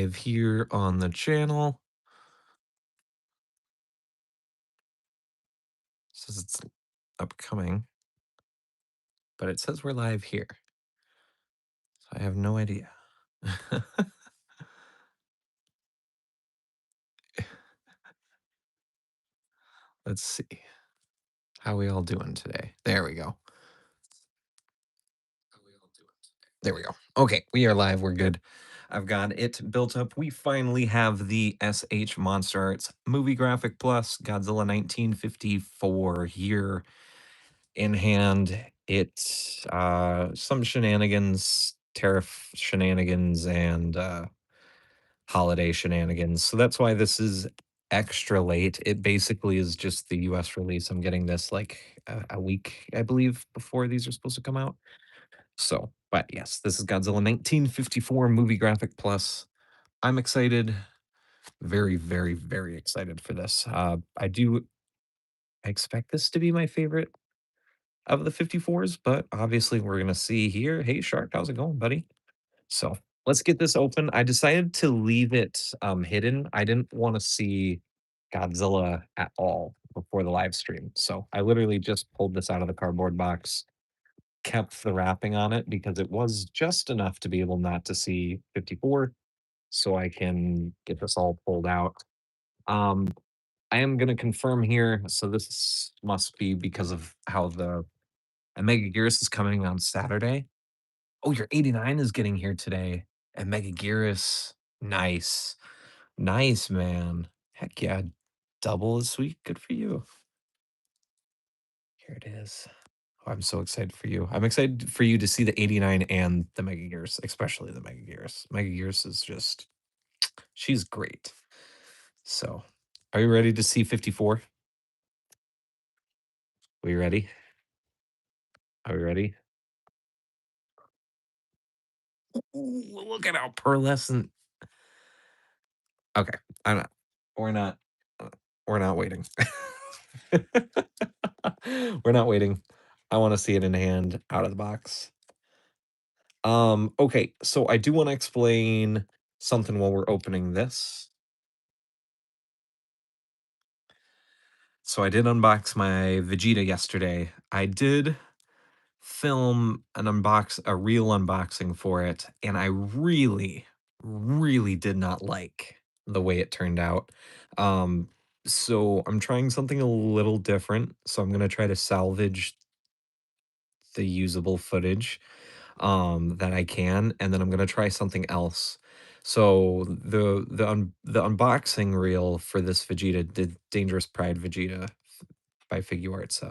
live here on the channel. Says it's upcoming, but it says we're live here. So I have no idea. Let's see. How we all doing today? There we go. There we go. Okay, we are live. We're good. I've got it built up. We finally have the SH MonsterArts Movie Graphic Plus Godzilla 1954 here in hand. It's some shenanigans, tariff shenanigans, and holiday shenanigans. So that's why this is extra late. It basically is just the US release. I'm getting this like a week, I believe, before these are supposed to come out. So, but yes, this is Godzilla 1954 Movie Graphic Plus. I'm excited. Very, very, very excited for this. I do expect this to be my favorite of the 54s, but obviously we're gonna see here. Hey Shark, how's it going, buddy? So let's get this open. I decided to leave it hidden. I didn't want to see Godzilla at all before the live stream. So I literally just pulled this out of the cardboard box, kept the wrapping on it because it was just enough to be able not to see 54. So I can get this all pulled out. Um, I am going to confirm here. So this must be because of how the Mega Gears is coming on Saturday. Oh, your 89 is getting here today. And Mega Gears. Nice. Nice, man. Heck yeah. Double this week. Good for you. Here it is. Oh, I'm so excited for you. I'm excited for you to see the 89 and the Mega Gears, especially the Mega Gears. Mega Gears is just, she's great. So, are you ready to see 54? Are you ready? Are we ready? Ooh, look at how pearlescent. Okay, I'm not. We're not. uh, We're not waiting. We're not waiting. I want to see it in hand, out of the box. Okay, so I do want to explain something while we're opening this. So I did unbox my Vegeta yesterday. I did film a real unboxing for it, and I really, really did not like the way it turned out. Um, so I'm trying something a little different. So I'm gonna try to salvage the usable footage that I can, and then I'm gonna try something else. So the unboxing reel for this Vegeta, the Dangerous Pride Vegeta by Figuarts,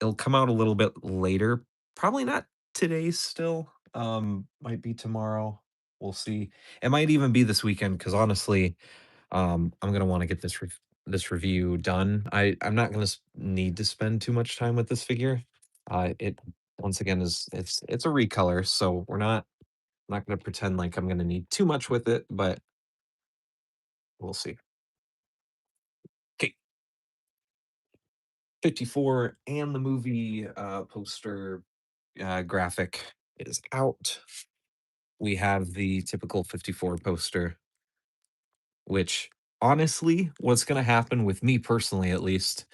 it'll come out a little bit later. Probably not today still. Might be tomorrow. We'll see. It might even be this weekend because honestly, I'm gonna want to get this review done. I'm not gonna need to spend too much time with this figure. It once again is it's a recolor, so I'm not gonna pretend like I'm gonna need too much with it, but we'll see. Okay, 54 and the movie poster graphic is out. We have the typical 54 poster, which honestly, what's going to happen with me personally, at least,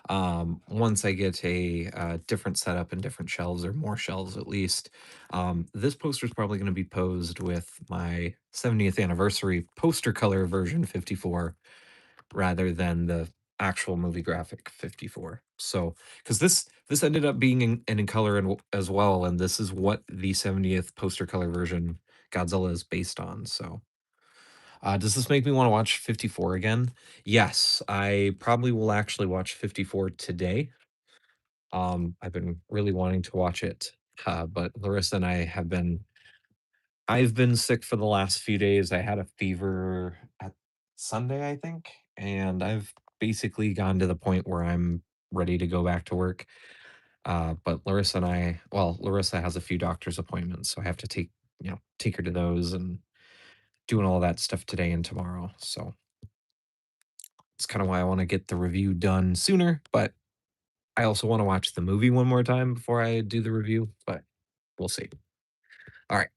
once I get a different setup and different shelves or more shelves at least, this poster is probably going to be posed with my 70th anniversary poster color version 54 rather than the actual movie graphic 54. So, because this ended up being in color as well, and this is what the 70th poster color version Godzilla is based on. So, does this make me want to watch 54 again? Yes, I probably will actually watch 54 today. I've been really wanting to watch it, but Larissa and I've been sick for the last few days. I had a fever at Sunday, I think, and I've basically gone to the point where I'm ready to go back to work. But Larissa has a few doctor's appointments, so I have to take her to those and doing all that stuff today and tomorrow. So it's kind of why I want to get the review done sooner, but I also want to watch the movie one more time before I do the review, but we'll see. All right.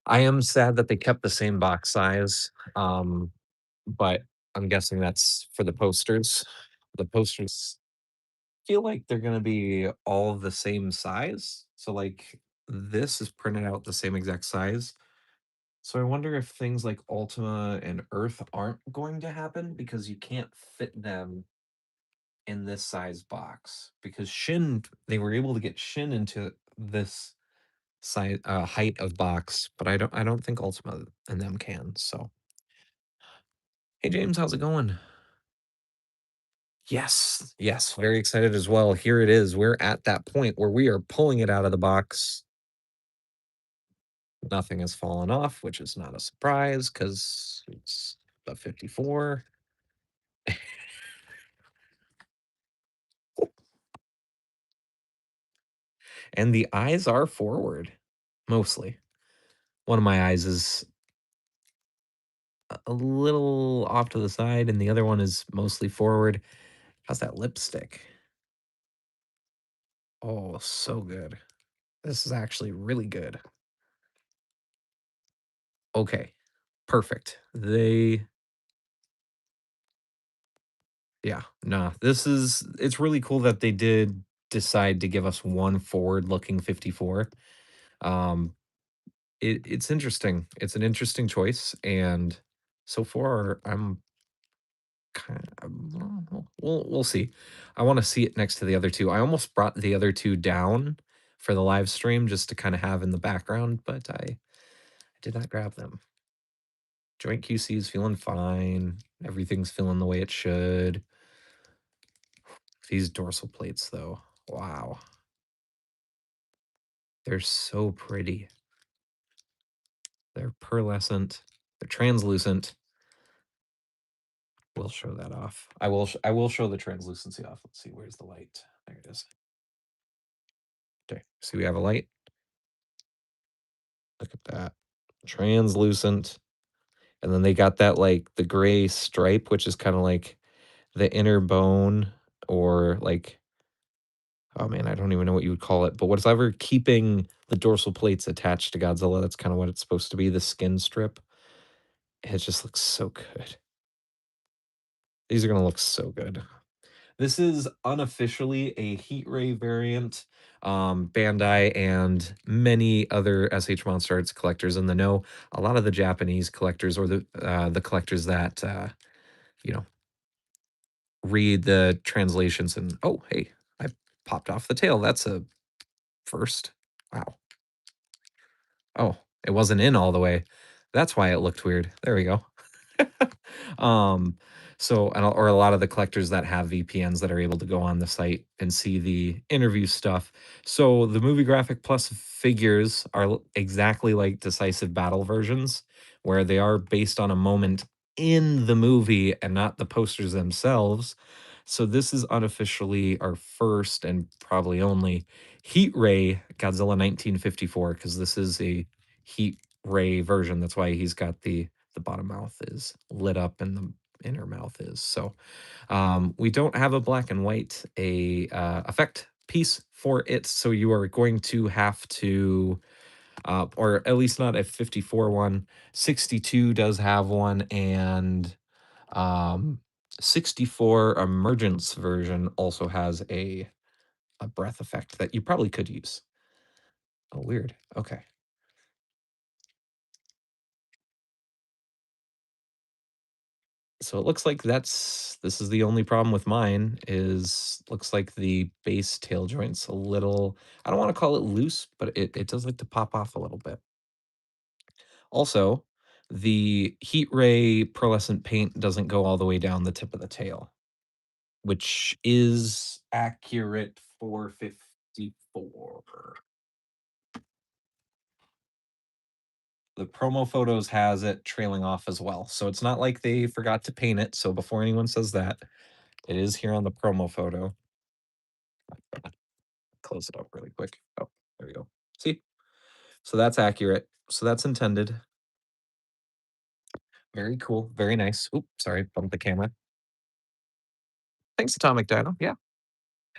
I am sad that they kept the same box size, but I'm guessing that's for the posters. The posters feel like they're gonna be all the same size. So, like, this is printed out the same exact size. So I wonder if things like Ultima and Earth aren't going to happen because you can't fit them in this size box. Because Shin, they were able to get Shin into this size height of box, but I don't think Ultima and them can. So hey James, how's it going? Yes, yes, very excited as well. Here it is. We're at that point where we are pulling it out of the box. Nothing has fallen off, which is not a surprise because it's a 54. And the eyes are forward, mostly. One of my eyes is a little off to the side, and the other one is mostly forward. How's that lipstick? Oh, so good. This is actually really good. Okay, perfect. Yeah, no, it's really cool that they did decide to give us one forward-looking 54. Um, it's interesting. It's an interesting choice, and so far, I'm kind of, we'll see. I wanna see it next to the other 2. I almost brought the other 2 down for the live stream just to kinda have in the background, but I did not grab them. Joint QC is feeling fine. Everything's feeling the way it should. These dorsal plates, though, wow. They're so pretty. They're pearlescent. They're translucent. We'll show that off. I will show the translucency off. Let's see, where's the light? There it is. Okay, see we have a light? Look at that. Translucent. And then they got that, like, the gray stripe, which is kinda like the inner bone or, like oh, man, I don't even know what you would call it, but whatever keeping the dorsal plates attached to Godzilla, that's kinda what it's supposed to be, the skin strip. It just looks so good. These are gonna look so good. This is unofficially a heat ray variant. Bandai and many other SH Monster Arts collectors in the know. A lot of the Japanese collectors or the collectors that you know read the translations and oh hey, I popped off the tail. That's a first. Wow. Oh, it wasn't in all the way. That's why it looked weird. There we go. um, so, or a lot of the collectors that have VPNs that are able to go on the site and see the interview stuff. So, the Movie Graphic Plus figures are exactly like Decisive Battle versions, where they are based on a moment in the movie and not the posters themselves. So, this is unofficially our first and probably only Heat Ray Godzilla 1954, because this is a Heat Ray version. That's why he's got the bottom mouth is lit up and the inner mouth is. So we don't have a black and white a effect piece for it. So you are going to have to, or at least not a 54 one. 62 does have one, and um, 64 emergence version also has a breath effect that you probably could use. Oh, weird. Okay. So it looks like this is the only problem with mine is looks like the base tail joint's a little, I don't want to call it loose, but it does like to pop off a little bit. Also, the heat ray pearlescent paint doesn't go all the way down the tip of the tail, which is accurate for 54. The promo photos has it trailing off as well. So it's not like they forgot to paint it. So before anyone says that, it is here on the promo photo. Close it up really quick. Oh, there we go. See? So that's accurate. So that's intended. Very cool. Very nice. Oop, sorry, bumped the camera. Thanks, Atomic Dino. Yeah.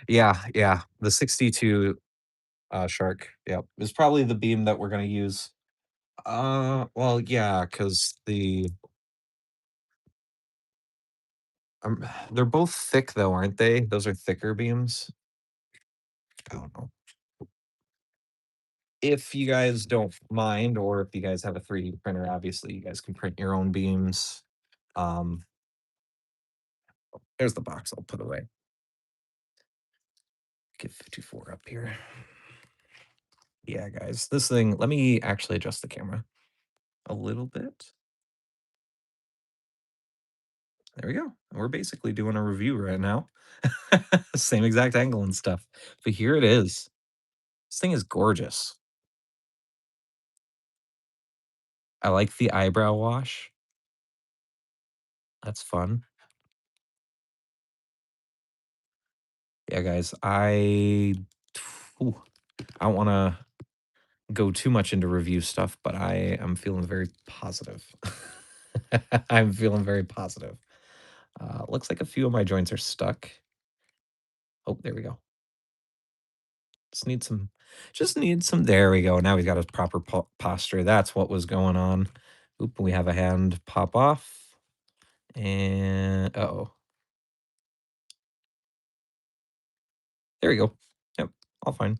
Yeah, yeah. The 62 shark. Yep. Is probably the beam that we're gonna use. Well, yeah, because they're both thick though, aren't they? Those are thicker beams. I don't know. If you guys don't mind, or if you guys have a 3D printer, obviously you guys can print your own beams. Um, there's the box I'll put away. Get 54 up here. Yeah, guys, this thing, let me actually adjust the camera a little bit. There we go. We're basically doing a review right now. Same exact angle and stuff. But here it is. This thing is gorgeous. I like the eyebrow wash. That's fun. Yeah, guys, ooh, I don't want to go too much into review stuff, but I am feeling very positive. I'm feeling very positive. Looks like a few of my joints are stuck. Oh, there we go. Just need some. There we go. Now he's got his proper posture. That's what was going on. Oop, we have a hand pop off. And oh, there we go. Yep, all fine.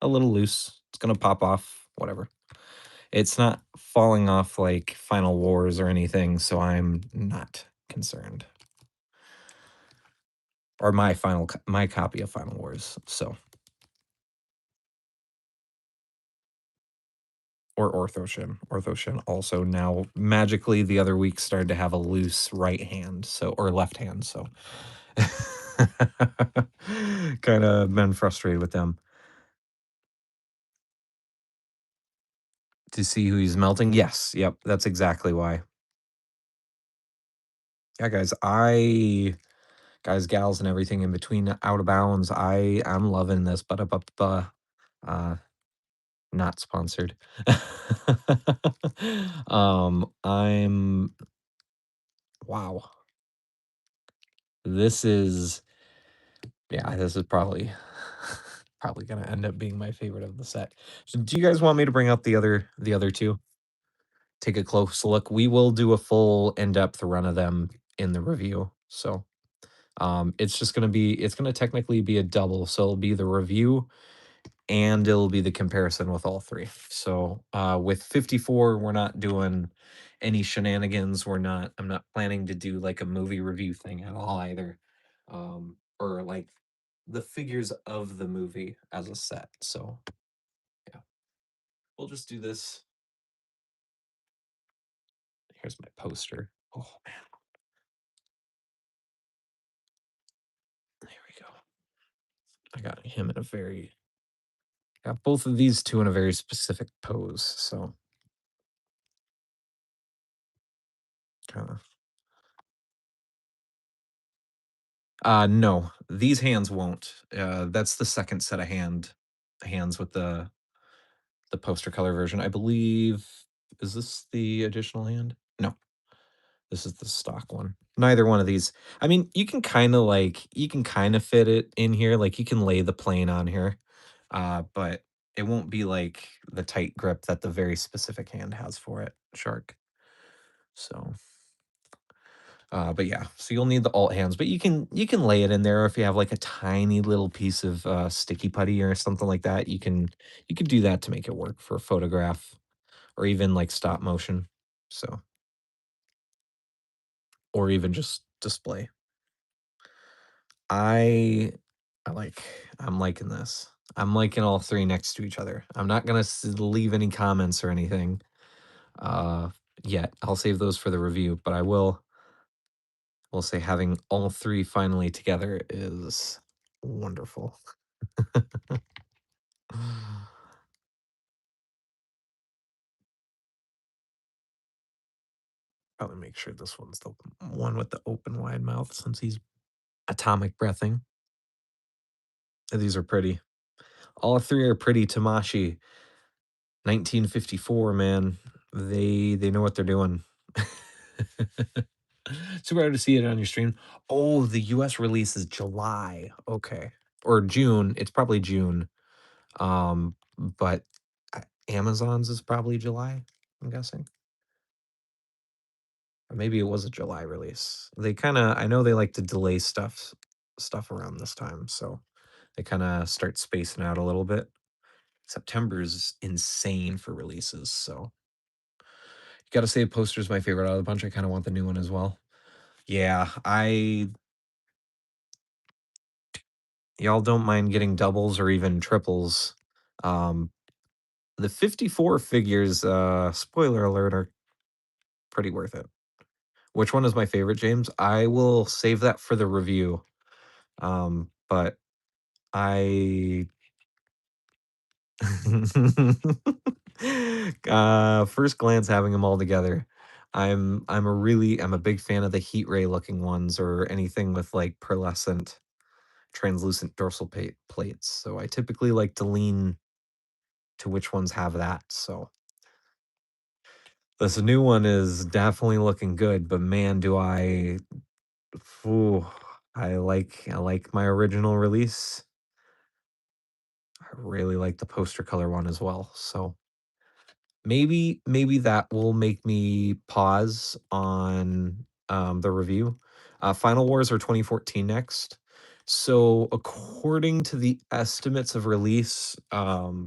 A little loose. It's gonna pop off. Whatever. It's not falling off like Final Wars or anything, so I'm not concerned. Or my copy of Final Wars. So or Orthoshin. Orthoshin also now magically the other week started to have a loose right hand, so or left hand, so kind of been frustrated with them. To see who he's melting? Yes, yep, that's exactly why. Yeah, guys, gals, and everything in between, out of bounds. I'm loving this. Uh, not sponsored. I'm wow. This is Yeah, this is probably gonna end up being my favorite of the set. So do you guys want me to bring up the other two? Take a close look. We will do a full in-depth run of them in the review. So it's gonna technically be a double. So it'll be the review and it'll be the comparison with all three. So with 54, we're not doing any shenanigans. I'm not planning to do like a movie review thing at all either. Or like the figures of the movie as a set. So yeah, we'll just do this. Here's my poster. Oh man, there we go. I got both of these two in a very specific pose. So kind of no, these hands won't. That's the second set of hands with the poster color version. I believe is this the additional hand? No, this is the stock one. Neither one of these. I mean, you can kind of fit it in here. Like you can lay the plane on here, but it won't be like the tight grip that the very specific hand has for it, Shark. So but yeah, so you'll need the alt hands, but you can lay it in there if you have like a tiny little piece of sticky putty or something like that. You can do that to make it work for a photograph or even like stop motion. So or even just display. I I like I'm liking this. I'm liking all three next to each other. I'm not gonna leave any comments or anything uh yet. I'll save those for the review, but will say having all three finally together is wonderful. Probably make sure this one's the one with the open wide mouth since he's atomic breathing. These are pretty. All three are pretty. Tamashi, 1954, man. They know what they're doing. Super hard to see it on your stream. Oh, the US release is July. Okay. Or June. It's probably June. But Amazon's is probably July. I'm guessing. Or maybe it was a July release. They kinda I know they like to delay stuff around this time, so they kinda start spacing out a little bit. September's insane for releases, so gotta say Poster's my favorite out of the bunch. I kinda want the new one as well. Yeah, I y'all don't mind getting doubles or even triples. Um, the 54 figures, spoiler alert, are pretty worth it. Which one is my favorite, James? I will save that for the review. But I first glance having them all together, I'm a big fan of the heat ray looking ones or anything with like pearlescent translucent dorsal plates. So I typically like to lean to which ones have that. So this new one is definitely looking good, but man, do ooh, I like my original release. I really like the poster color one as well. So maybe that will make me pause on, the review. Final Wars are 2014 next. So, according to the estimates of release, Final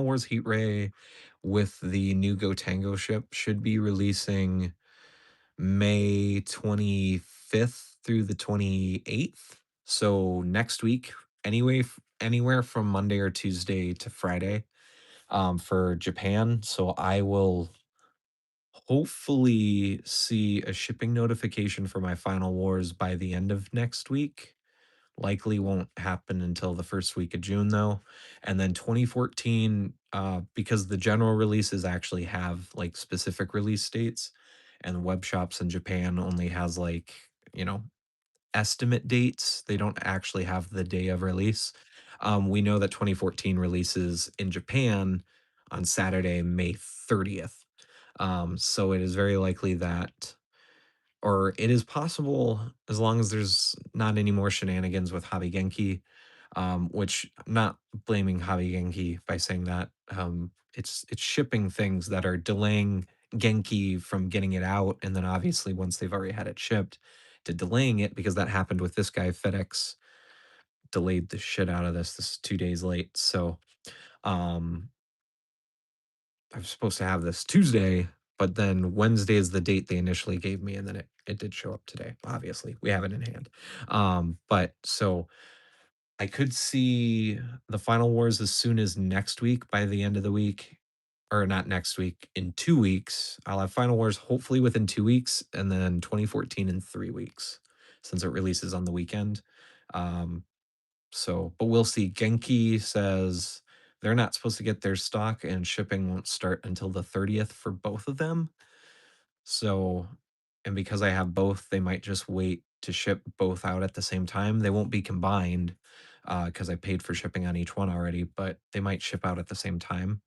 Wars Heat Ray with the new Go Tango ship should be releasing May 25th through the 28th. So, next week, anywhere from Monday or Tuesday to Friday for Japan. So I will hopefully see a shipping notification for my Final Wars by the end of next week. Likely won't happen until the first week of June, though. And then 2014, because the general releases actually have like specific release dates, and web shops in Japan only has like, you know, estimate dates. They don't actually have the day of release. We know that 2014 releases in Japan on Saturday, May 30th. So it is very likely that, or it is possible, as long as there's not any more shenanigans with Hobby Genki, which I'm not blaming Hobby Genki by saying that. It's shipping things that are delaying Genki from getting it out, and then obviously once they've already had it shipped, to delaying it because that happened with this guy. FedEx delayed the shit out of this. This is 2 days late. So um I'm supposed to have this Tuesday, but then Wednesday is the date they initially gave me, and then it did show up today. Obviously, we have it in hand. But so I could see the Final Wars as soon as next week by the end of the week, or not next week, in 2 weeks. I'll have Final Wars hopefully within 2 weeks, and then 2014 in 3 weeks since it releases on the weekend. Um, so, but we'll see. Genki says they're not supposed to get their stock and shipping won't start until the 30th for both of them. So, and because I have both, they might just wait to ship both out at the same time. They won't be combined because I paid for shipping on each one already, but they might ship out at the same time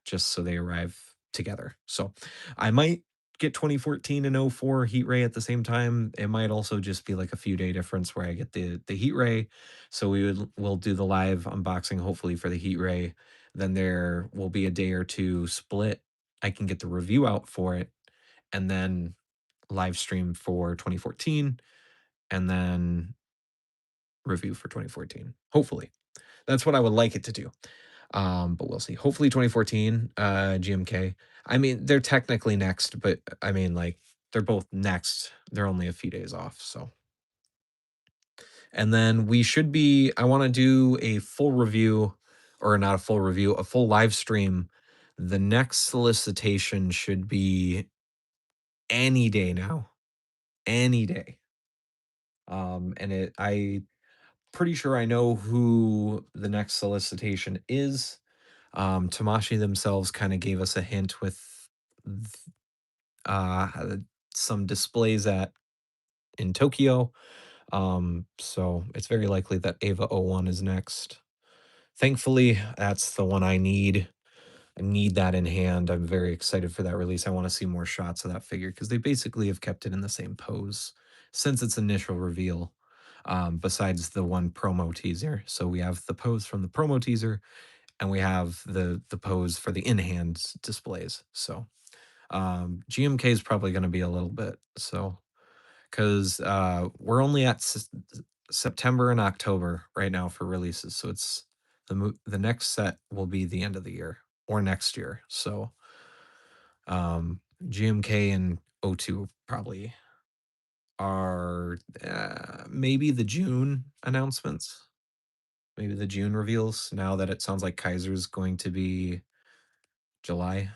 just so they arrive together. So I might get 2014 and '04 Heat Ray at the same time. It might also just be like a few day difference where I get the Heat Ray. So we'll do the live unboxing hopefully for the Heat Ray. Then there will be a day or two split. I can get the review out for it and then live stream for 2014 and then review for 2014. Hopefully. That's what I would like it to do. But we'll see. Hopefully 2014, GMK. I mean, they're technically next, but I mean, like, they're both next. They're only a few days off. So, and then I want to do a full review, or not a full review, a full live stream. The next solicitation should be any day now, any day. I pretty sure I know who the next solicitation is. Tamashi themselves kind of gave us a hint with th- uh, some displays at in Tokyo. So it's very likely that Ava '01 is next. Thankfully, that's the one I need. I need that in hand. I'm very excited for that release. I want to see more shots of that figure because they basically have kept it in the same pose since its initial reveal. Besides the one promo teaser. So we have the pose from the promo teaser, and we have the pose for the in-hand displays. So GMK is probably going to be a little bit so because we're only at September and October right now for releases. So it's the next set will be the end of the year or next year. So GMK and O2 probably are maybe the June announcements, maybe the June reveals. Now that it sounds like Kaiser's going to be July.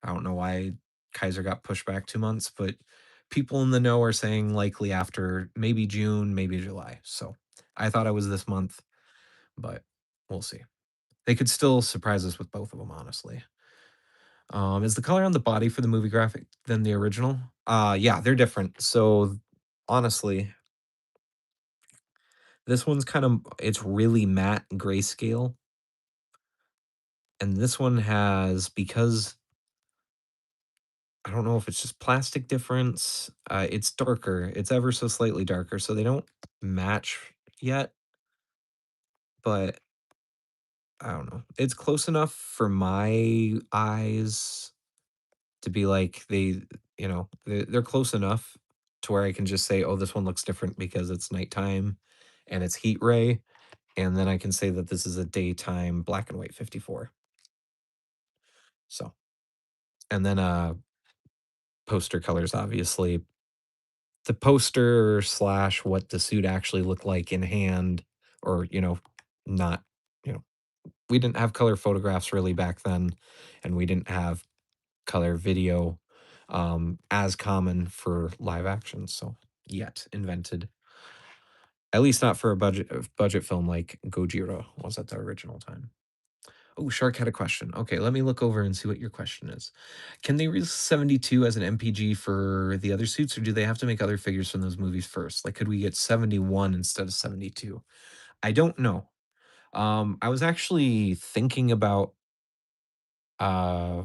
I don't know why Kaiser got pushed back 2 months, but people in the know are saying likely after maybe June, maybe July. So I thought it was this month, but we'll see. They could still surprise us with both of them, honestly. Is the color on the body for the movie graphic than the original? Yeah, they're different. So honestly, this one's kind of it's really matte grayscale, and this one has because I don't know if it's just plastic difference. It's darker. It's ever so slightly darker, so they don't match yet, but I don't know. It's close enough for my eyes to be like they're close enough to where I can just say, "Oh, this one looks different because it's nighttime and it's heat ray," and then I can say that this is a daytime black and white 54. So, and then poster colors obviously the poster slash what the suit actually looked like in hand or not you know we didn't have color photographs really back then, and we didn't have color video as common for live action, so yet invented, at least not for a budget film like Gojira was at the original time. Oh, Shark had a question. Okay, let me look over and see what your question is. Can they release 72 as an MPG for the other suits, or do they have to make other figures from those movies first? Like, could we get 71 instead of 72? I don't know. I was actually thinking about uh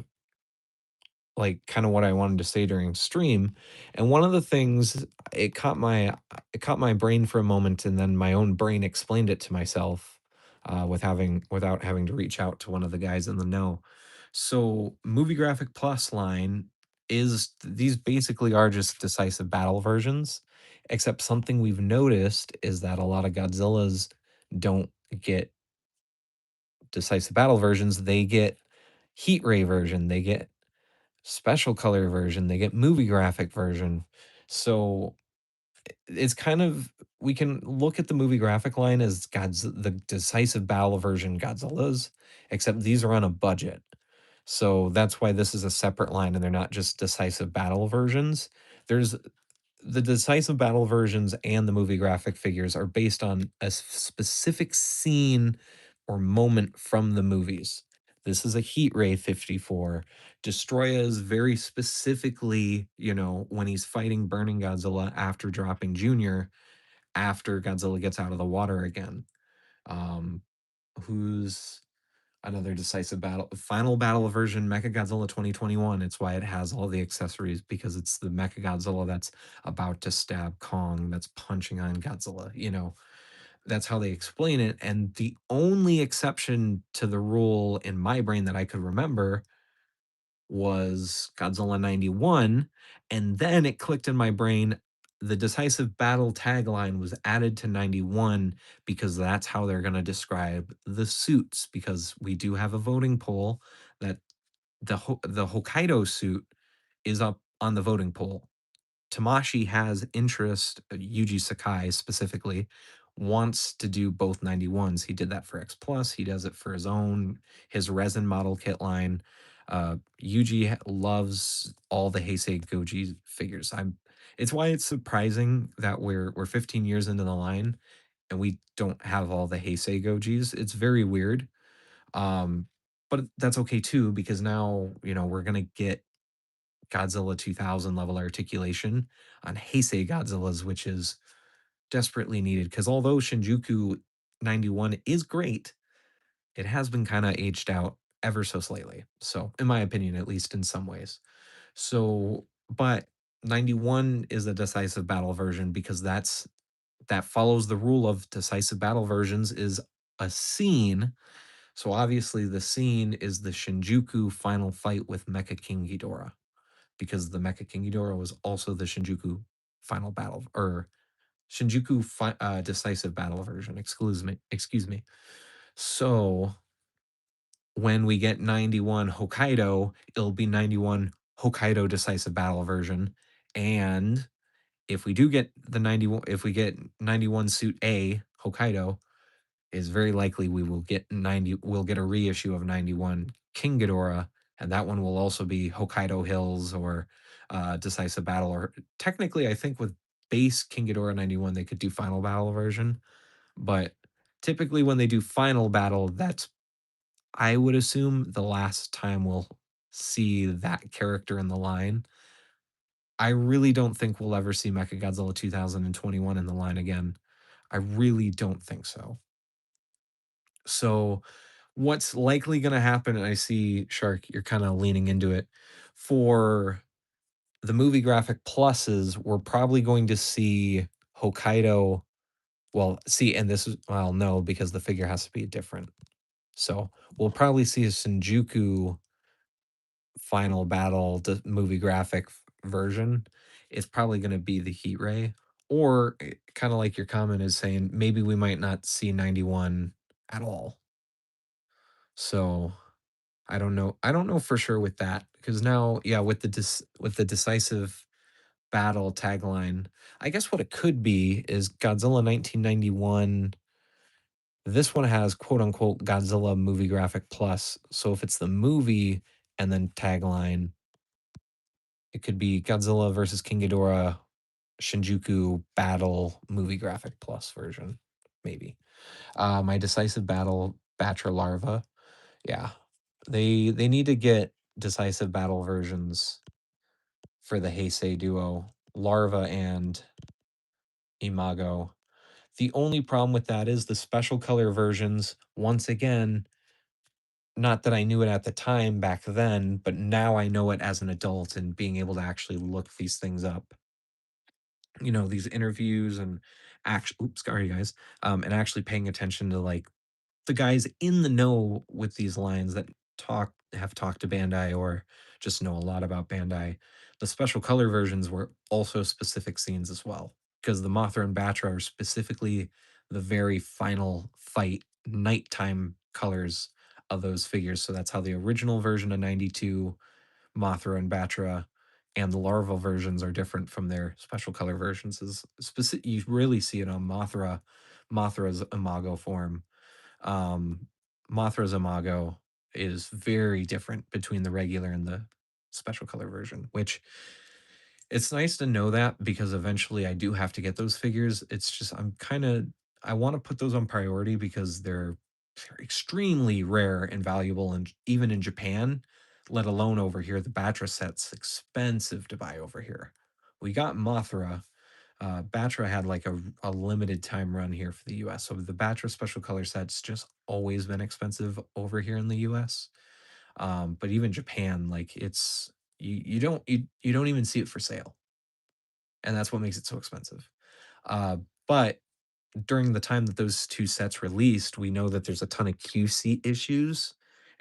like kind of what I wanted to say during stream. And one of the things it caught my brain for a moment, and then my own brain explained it to myself without having to reach out to one of the guys in the know. So Movie Graphic Plus line is these basically are just decisive battle versions, except something we've noticed is that a lot of Godzillas don't get decisive battle versions, they get heat ray version, they get special color version, they get movie graphic version. So it's kind of we can look at the movie graphic line as the decisive battle version Godzillas, except these are on a budget. So that's why this is a separate line and they're not just decisive battle versions. There's the decisive battle versions and the movie graphic figures are based on a specific scene or moment from the movies. This is a heat ray 54. Destroya is very specifically, when he's fighting Burning Godzilla after dropping Junior, after Godzilla gets out of the water again. Um, who's another decisive battle final battle version Mechagodzilla 2021. It's why it has all the accessories because it's the Mechagodzilla that's about to stab Kong, that's punching on Godzilla. That's how they explain it. And the only exception to the rule in my brain that I could remember was Godzilla 91. And then it clicked in my brain. The decisive battle tagline was added to 91 because that's how they're going to describe the suits. Because we do have a voting poll that the Hokkaido suit is up on the voting poll. Tamashi has interest, Yuji Sakai specifically, wants to do both 91s. He did that for X Plus. He does it for his resin model kit line. Yuji loves all the Heisei Goji figures. It's why it's surprising that we're 15 years into the line and we don't have all the Heisei Gojis. It's very weird. Um, but that's okay too, because now, we're gonna get Godzilla 2000 level articulation on Heisei Godzillas, which is desperately needed. Because although Shinjuku 91 is great, it has been kind of aged out ever so slightly. So, in my opinion, at least in some ways. So, but 91 is a decisive battle version because that follows the rule of decisive battle versions is a scene. So obviously the scene is the Shinjuku final fight with Mecha King Ghidorah, because the Mecha King Ghidorah was also the Shinjuku final battle, or decisive battle version. Excuse me. So when we get 91 Hokkaido, it'll be 91 Hokkaido decisive battle version. And if we do get the 91, if we get 91 suit A Hokkaido, is very likely we'll get a reissue of 91 King Ghidorah, and that one will also be Hokkaido Hills or decisive battle. Or technically, I think with base King Ghidorah 91, they could do final battle version, but typically when they do final battle, that's, I would assume, the last time we'll see that character in the line. I really don't think we'll ever see Mechagodzilla 2021 in the line again. I really don't think so. So, what's likely going to happen, and I see Shark, you're kind of leaning into it, for the movie graphic pluses, we're probably going to see Hokkaido. Well, see, and this is, well, no, because the figure has to be different. So, we'll probably see a Shinjuku final battle movie graphic version. It's probably going to be the heat ray, or kind of like your comment is saying, maybe we might not see 91 at all. So I don't know. I don't know for sure with that, because now, yeah, with with the decisive battle tagline, I guess what it could be is Godzilla 1991. This one has quote unquote Godzilla movie graphic plus. So if it's the movie and then tagline, it could be Godzilla versus King Ghidorah Shinjuku battle movie graphic plus version, maybe. My decisive battle Batra larva. Yeah. They need to get decisive battle versions for the Heisei duo, Larva and Imago. The only problem with that is the special color versions, once again, not that I knew it at the time back then, but now I know it as an adult and being able to actually look these things up. These interviews and oops, sorry guys, and actually paying attention to like the guys in the know with these lines that have talked to Bandai or just know a lot about Bandai. The special color versions were also specific scenes as well, because the Mothra and Batra are specifically the very final fight nighttime colors of those figures. So that's how the original version of 92 Mothra and Batra and the larval versions are different from their special color versions. Is specific, you really see it on Mothra's imago form. um, Mothra's Imago is very different between the regular and the special color version, which it's nice to know that, because eventually I do have to get those figures. It's just I want to put those on priority because they're extremely rare and valuable, and even in Japan, let alone over here. The Batra set's expensive to buy over here. We got Mothra. Batra had like a limited time run here for the US. So the Batra special color set's just always been expensive over here in the US. But even Japan, like you don't even see it for sale. And that's what makes it so expensive. But during the time that those two sets released, we know that there's a ton of QC issues.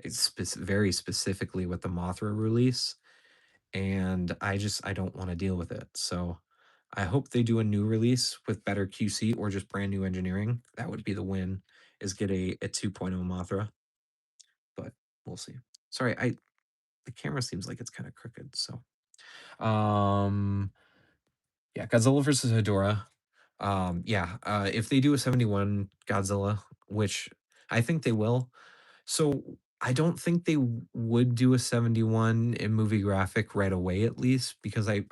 It's very specifically with the Mothra release, and I don't want to deal with it. So I hope they do a new release with better QC or just brand new engineering. That would be the win, is get a 2.0 Mothra, but we'll see. Sorry, I the camera seems like it's kind of crooked. So, um, yeah, Godzilla versus Hedorah. Yeah, if they do a 71 Godzilla, which I think they will. So I don't think they would do a 71 in movie graphic right away, at least, because I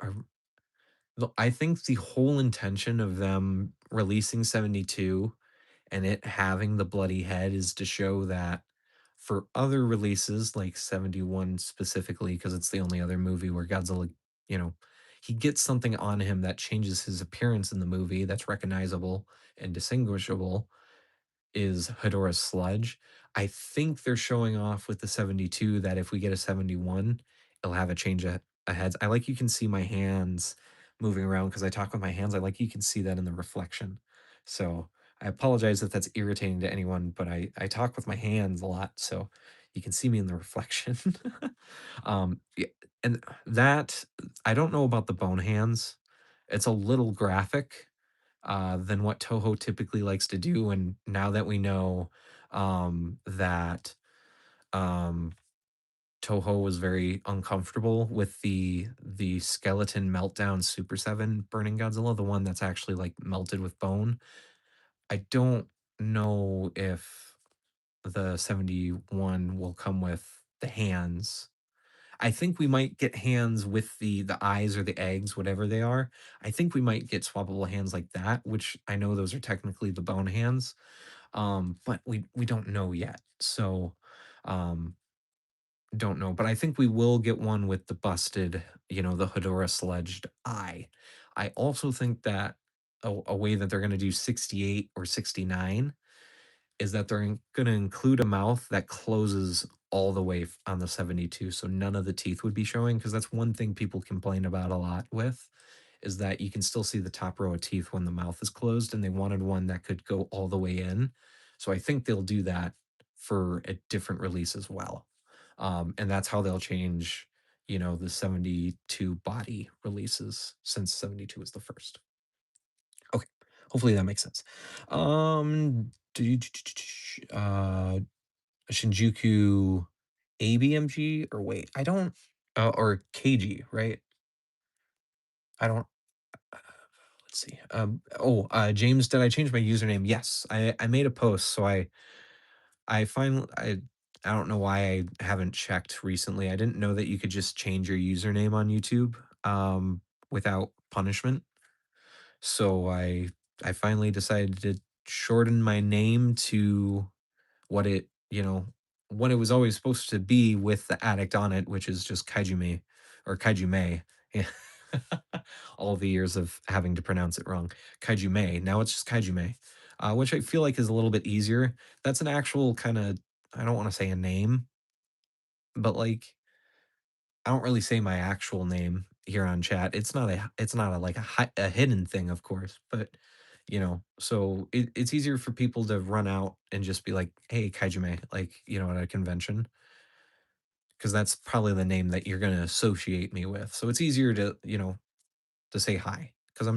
think the whole intention of them releasing 72 and it having the bloody head is to show that for other releases, like 71 specifically, because it's the only other movie where Godzilla, you know, he gets something on him that changes his appearance in the movie that's recognizable and distinguishable, is Hedorah's sludge. I think they're showing off with the 72 that if we get a 71, it'll have a change of heads. I like you can see my hands moving around because I talk with my hands. I like you can see that in the reflection. So I apologize if that's irritating to anyone, but I talk with my hands a lot, so you can see me in the reflection. Yeah, and that I don't know about the bone hands. It's a little graphic, than what Toho typically likes to do, and now that we know, that, um Toho was very uncomfortable with the skeleton meltdown Super 7 burning Godzilla, the one that's actually, like, melted with bone. I don't know if the 71 will come with the hands. I think we might get hands with the eyes or the eggs, whatever they are. I think we might get swappable hands like that, which I know those are technically the bone hands, but we don't know yet. So, um don't know, but I think we will get one with the busted, the Hedora sledged eye. I also think that a way that they're gonna do 68 or 69 is that they're gonna include a mouth that closes all the way on the 72, so none of the teeth would be showing. Because that's one thing people complain about a lot with, is that you can still see the top row of teeth when the mouth is closed, and they wanted one that could go all the way in. So I think they'll do that for a different release as well. And that's how they'll change, the 72 body releases, since 72 is the first. Okay, hopefully that makes sense. Shinjuku ABMG, or wait, I don't, or KG, right? I don't, let's see. James, did I change my username? Yes, I made a post, so I finally I don't know why I haven't checked recently. I didn't know that you could just change your username on YouTube, without punishment. So I finally decided to shorten my name to what what it was always supposed to be with the addict on it, which is just Kaijume or Kaijume. Yeah. All the years of having to pronounce it wrong. Kaijume. Now it's just Kaijume, which I feel like is a little bit easier. That's an actual kind of, I don't want to say a name, but like I don't really say my actual name here on chat. It's not a like a hidden thing, of course, but so it's easier for people to run out and just be like, "Hey, Kaijume," like, at a convention, because that's probably the name that you're gonna associate me with. So it's easier to say hi, because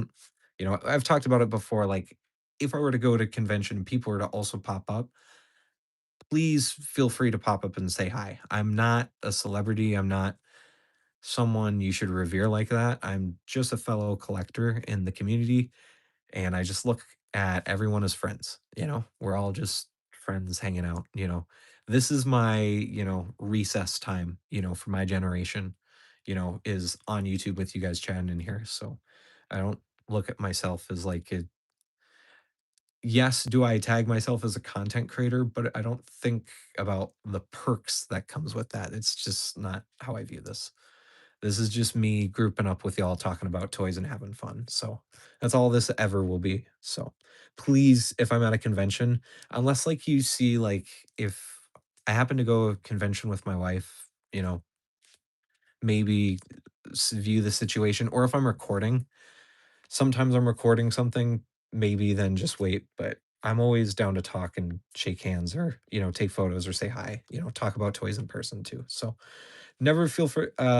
I've talked about it before. Like, if I were to go to convention and people were to also pop up, please feel free to pop up and say hi. I'm not a celebrity. I'm not someone you should revere like that. I'm just a fellow collector in the community, and I just look at everyone as friends. We're all just friends hanging out. This is my, recess time, for my generation, is on YouTube with you guys chatting in here. So I don't look at myself as like yes, do I tag myself as a content creator, but I don't think about the perks that comes with that. It's just not how I view this. This is just me grouping up with y'all talking about toys and having fun. So that's all this ever will be. So please, if I'm at a convention, unless like you see, like, if I happen to go to a convention with my wife, maybe view the situation, or if I'm recording, sometimes I'm recording something, maybe then just wait. But I'm always down to talk and shake hands, or, take photos or say hi, talk about toys in person too. So never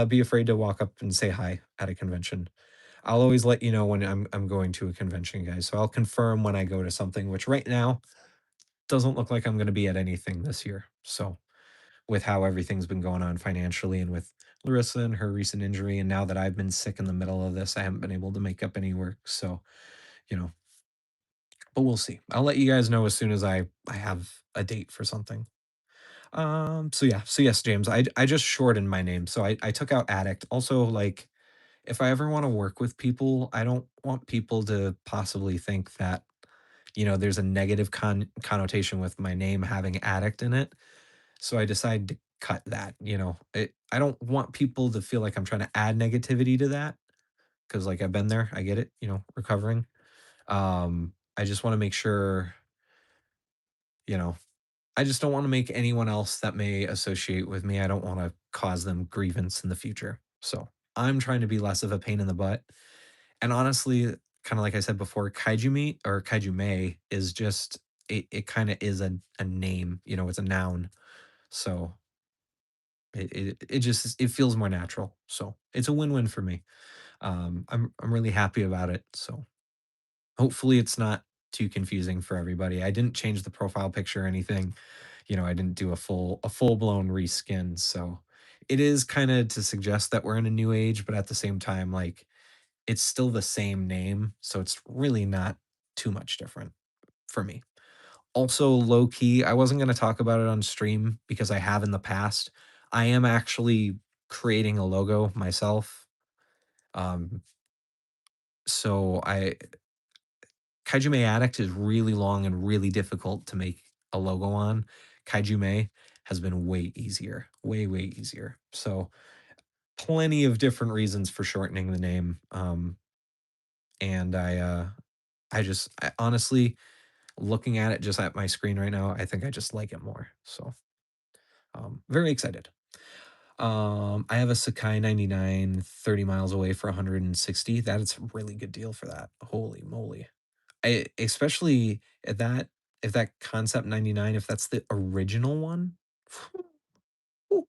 be afraid to walk up and say hi at a convention. I'll always let you know when I'm going to a convention, guys. So I'll confirm when I go to something, which right now doesn't look like I'm going to be at anything this year. So with how everything's been going on financially, and with Larissa and her recent injury, and now that I've been sick in the middle of this, I haven't been able to make up any work. So, you know, but we'll see. I'll let you guys know as soon as I have a date for something. So yeah, so yes, James, I just shortened my name. So I took out addict. Also, like, if I ever want to work with people, I don't want people to possibly think that, there's a negative connotation with my name having addict in it. So I decided to cut that. I don't want people to feel like I'm trying to add negativity to that, because like I've been there, I get it, recovering. I just want to make sure, you know, I just don't want to make anyone else that may associate with me. I don't want to cause them grievance in the future. So I'm trying to be less of a pain in the butt. And honestly, kinda like I said before, Kaiju Me or Kaiju May is just it kinda is a name, you know, it's a noun. So it just it feels more natural. So it's a win-win for me. I'm really happy about it. So hopefully it's not too confusing for everybody. I didn't change the profile picture or anything. You know, I didn't do a full-blown reskin. So it is kind of to suggest that we're in a new age, but at the same time, like it's still the same name. So it's really not too much different for me. Also, low key, I wasn't going to talk about it on stream because I have in the past. I am actually creating a logo myself. Um, so I Kaiju Addict is really long and really difficult to make a logo on. Kaiju has been way easier, way easier. So plenty of different reasons for shortening the name. And I just I, honestly looking at it just at my screen right now, I think I just like it more. So very excited. I have a Sakai 99 30 miles away for 160. That is a really good deal for that. Holy moly. I especially at that if that Concept 99, if that's the original one, whew,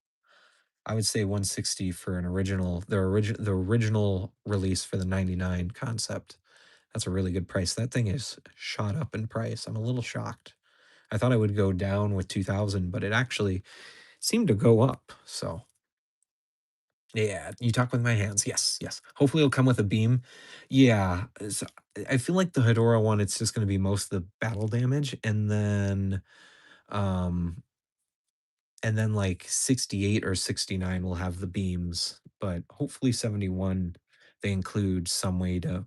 I would say 160 for an original the original release for the 99 Concept. That's a really good price. That thing is shot up in price. I'm a little shocked. I thought I would go down with 2000, but it actually seemed to go up. So yeah, you talk with my hands. Yes, yes. Hopefully it'll come with a beam. Yeah, I feel like the Hedora one, it's just going to be most of the battle damage, um, and then like 68 or 69 will have the beams, but hopefully 71 they include some way to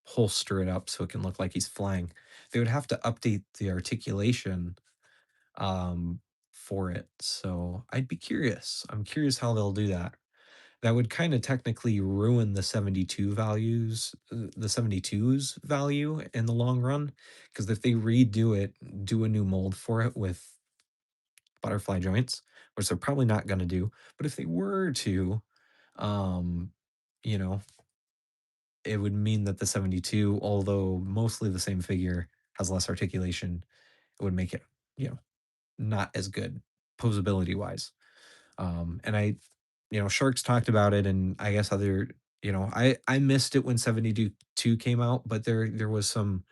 holster it up so it can look like he's flying. They would have to update the articulation um for it. So I'd be curious. I'm curious how they'll do that. That would kinda technically ruin the 72 values the 72's value in the long run, because if they redo it, do a new mold for it with butterfly joints, which they're probably not gonna do, but if they were to, um, you know, it would mean that the 72, although mostly the same figure, has less articulation, it would make it, you know, not as good posability-wise. And Sharks talked about it, and I guess I missed it when 72 came out, but there was some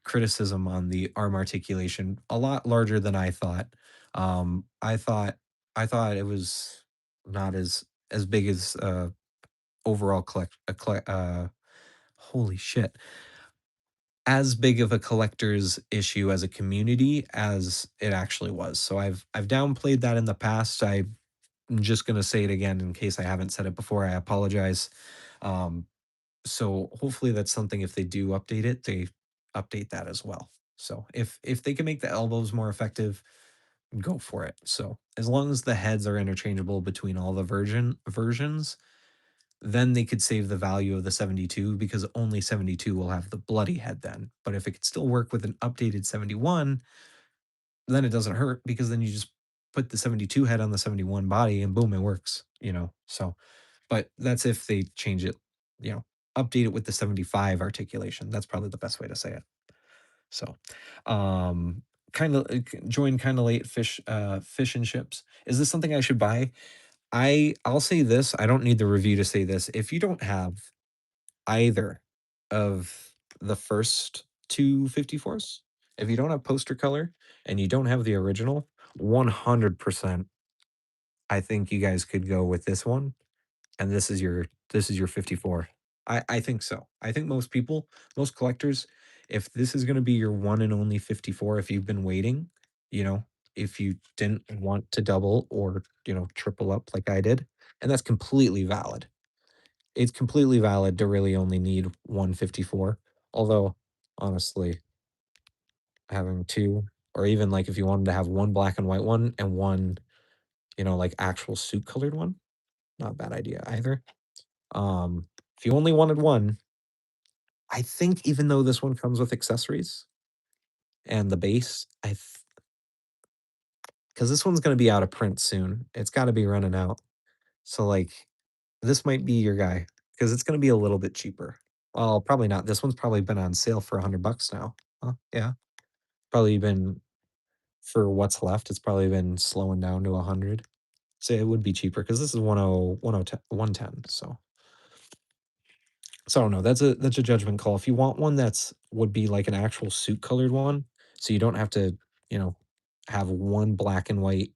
criticism on the arm articulation, a lot larger than I thought. Um, I thought I thought it was not as big as overall holy shit, as big of a collector's issue as a community as it actually was. So I've downplayed that in the past. I'm just gonna say it again in case I haven't said it before. I apologize. Um, so hopefully that's something if they do update it, they update that as well. So if they can make the elbows more effective, go for it. So as long as the heads are interchangeable between all the versions, then they could save the value of the 72 because only 72 will have the bloody head then. But if it could still work with an updated 71, then it doesn't hurt because then you just put the 72 head on the 71 body and boom, it works, you know. So, but that's if they change it, you know, update it with the 75 articulation. That's probably the best way to say it. So, um, kind of join kind of late fish and chips. Is this something I should buy? I'll say this, I don't need the review to say this. If you don't have either of the first two 54s, if you don't have poster color and you don't have the original, 100% I think you guys could go with this one, and this is your 54. I think so. I think most people, most collectors, if this is gonna be your one and only 54, if you've been waiting, you know, if you didn't want to double or, triple up like I did, and that's completely valid. It's completely valid to really only need 154. Although, honestly, having 2 or even, like, if you wanted to have 1 black and white one and 1, like, actual suit colored one, not a bad idea either. If you only wanted 1, I think even though this one comes with accessories and the base, because this one's gonna be out of print soon. It's gotta be running out. So, like, this might be your guy because it's gonna be a little bit cheaper. Well, probably not. This one's probably been on sale for $100 now. Huh, yeah. Probably been for what's left, it's probably been slowing down to 100. So it would be cheaper because this is 110, so I don't know, that's a judgment call. If you want one that's would be like an actual suit colored one, so you don't have to, you know, have one black and white,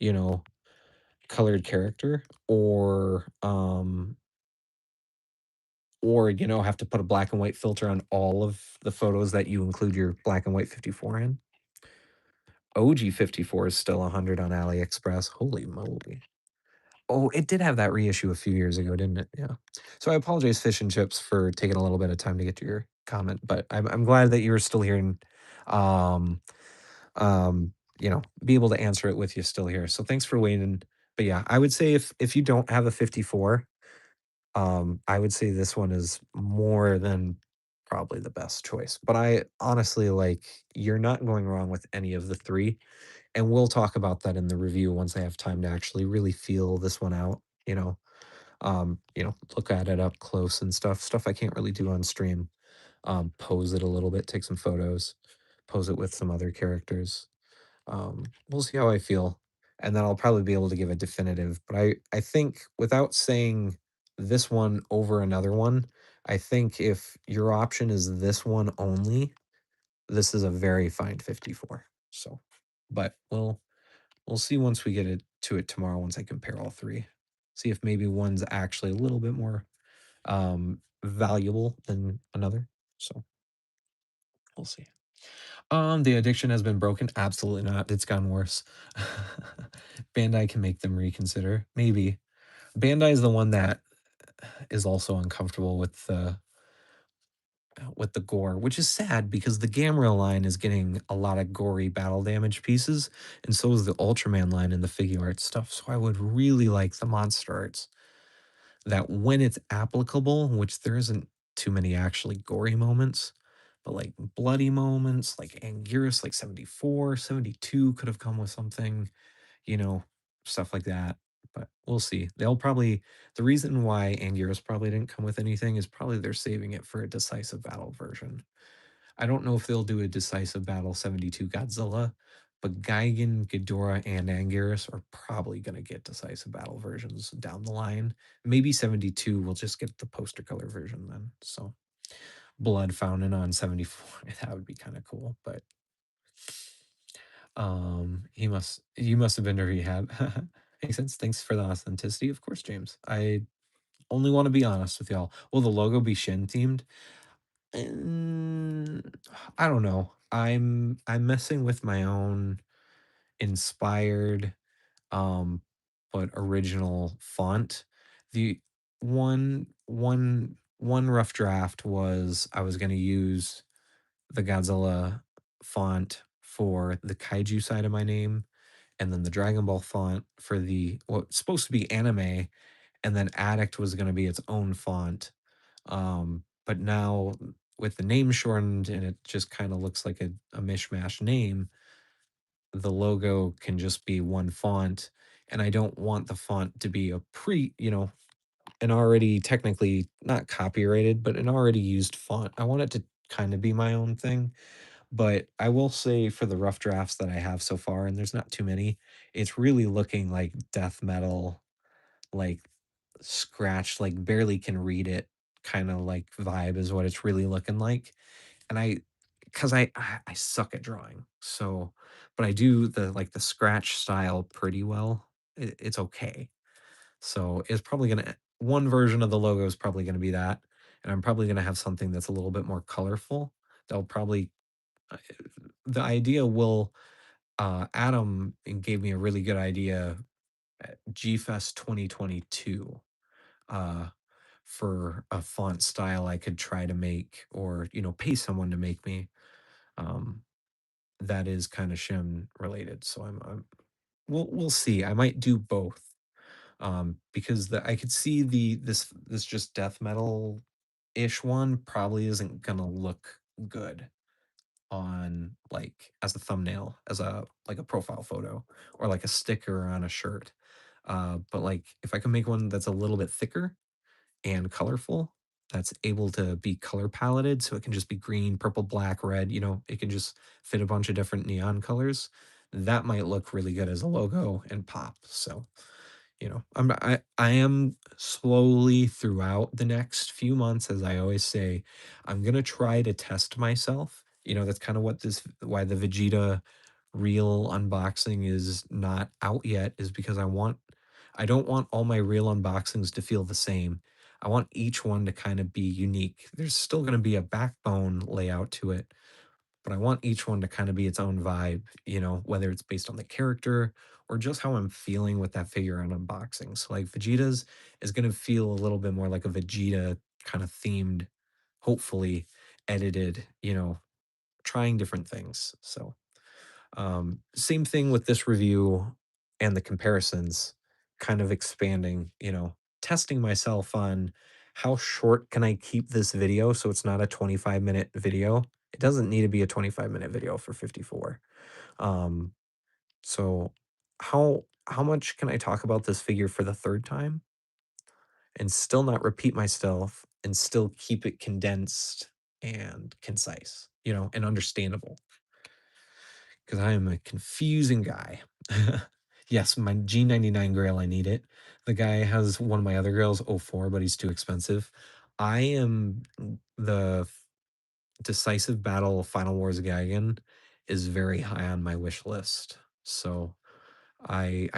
you know, colored character or, have to put a black and white filter on all of the photos that you include your black and white 54 in. OG 54 is still 100 on AliExpress. Holy moly. Oh, it did have that reissue a few years ago, didn't it? Yeah. So I apologize, Fish and Chips, for taking a little bit of time to get to your comment, but I'm glad that you were still here and, um, be able to answer it with you still here. So thanks for waiting. But yeah, I would say if you don't have a 54, I would say this one is more than probably the best choice. But I honestly like you're not going wrong with any of the three. And we'll talk about that in the review once I have time to actually really feel this one out, look at it up close and stuff I can't really do on stream. Pose it a little bit, take some photos, pose it with some other characters. We'll see how I feel, and then I'll probably be able to give a definitive. But I think without saying this one over another one, I think if your option is this one only, this is a very fine 54. So, but we'll see once we get it to it tomorrow. Once I compare all three, see if maybe one's actually a little bit more valuable than another. So we'll see. The addiction has been broken? Absolutely not. It's gotten worse. Bandai can make them reconsider. Maybe. Bandai is the one that is also uncomfortable with the gore, which is sad because the Gamera line is getting a lot of gory battle damage pieces, and so is the Ultraman line and the figure art stuff. So I would really like the Monster Arts that when it's applicable, which there isn't too many actually gory moments, but like bloody moments, like Anguirus, like 74, 72 could have come with something, you know, stuff like that. But we'll see. They'll probably, the reason why Anguirus probably didn't come with anything is probably they're saving it for a decisive battle version. I don't know if they'll do a decisive battle 72 Godzilla, but Gigan, Ghidorah, and Anguirus are probably going to get decisive battle versions down the line. Maybe 72 will just get the poster color version then. So Blood Fountain on 74, that would be kind of cool. But you must have been to rehab. Makes sense. Thanks for the authenticity. Of course, James. I only want to be honest with y'all. Will the logo be Shin themed? Mm, I don't know. I'm messing with my own inspired, um, but original font. The one rough draft was I was gonna use the Godzilla font for the kaiju side of my name, and then the Dragon Ball font for the what's supposed to be anime, and then Addict was gonna be its own font. But now with the name shortened and it just kind of looks like a mishmash name, the logo can just be one font. And I don't want the font to be a an already technically not copyrighted, but an already used font. I want it to kind of be my own thing. But I will say for the rough drafts that I have so far, and there's not too many, it's really looking like death metal, like scratched, like barely can read it kind of like vibe is what it's really looking like. And because I suck at drawing, so but I do the scratch style pretty well. It's okay. So it's probably gonna one version of the logo is probably gonna be that, and I'm probably gonna have something that's a little bit more colorful. That'll probably uh, the idea will Adam gave me a really good idea at GFest 2022 uh, for a font style I could try to make or, pay someone to make me um, that is kind of shim related. So we'll see. I might do both because I could see this just death metal ish one probably isn't gonna look good on like as a thumbnail as a like a profile photo or like a sticker on a shirt but like if I can make one that's a little bit thicker and colorful, that's able to be color paletted, so it can just be green, purple, black, red, it can just fit a bunch of different neon colors. That might look really good as a logo and pop. So, I am slowly throughout the next few months, as I always say, I'm gonna try to test myself. That's kind of why the Vegeta real unboxing is not out yet, is because I don't want all my real unboxings to feel the same. I want each one to kind of be unique. There's still gonna be a backbone layout to it, but I want each one to kind of be its own vibe, whether it's based on the character or just how I'm feeling with that figure on unboxing. So like Vegeta's is going to feel a little bit more like a Vegeta kind of themed, hopefully edited, trying different things. So same thing with this review and the comparisons, kind of expanding, testing myself on how short can I keep this video so it's not a 25-minute video. It doesn't need to be a 25-minute video for 54. Um, so how much can I talk about this figure for the third time and still not repeat myself and still keep it condensed and concise, and understandable? Because I am a confusing guy. Yes, my G99 Grail, I need it. The guy has one of my other grails, '04, but he's too expensive. I am the Decisive Battle Final Wars Gagan is very high on my wish list. So I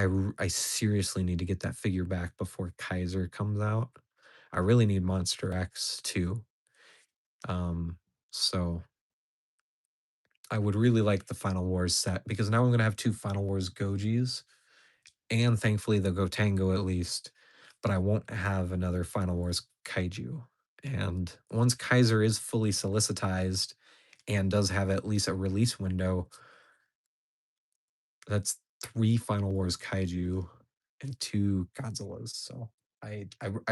seriously need to get that figure back before Kaiser comes out. I really need Monster X too. Um, so I would really like the Final Wars set because now I'm gonna have two Final Wars Gojis, and thankfully the Gotengo at least, but I won't have another Final Wars Kaiju. And once Kaiser is fully solicitized and does have at least a release window, that's three Final Wars Kaiju and two Godzillas. So I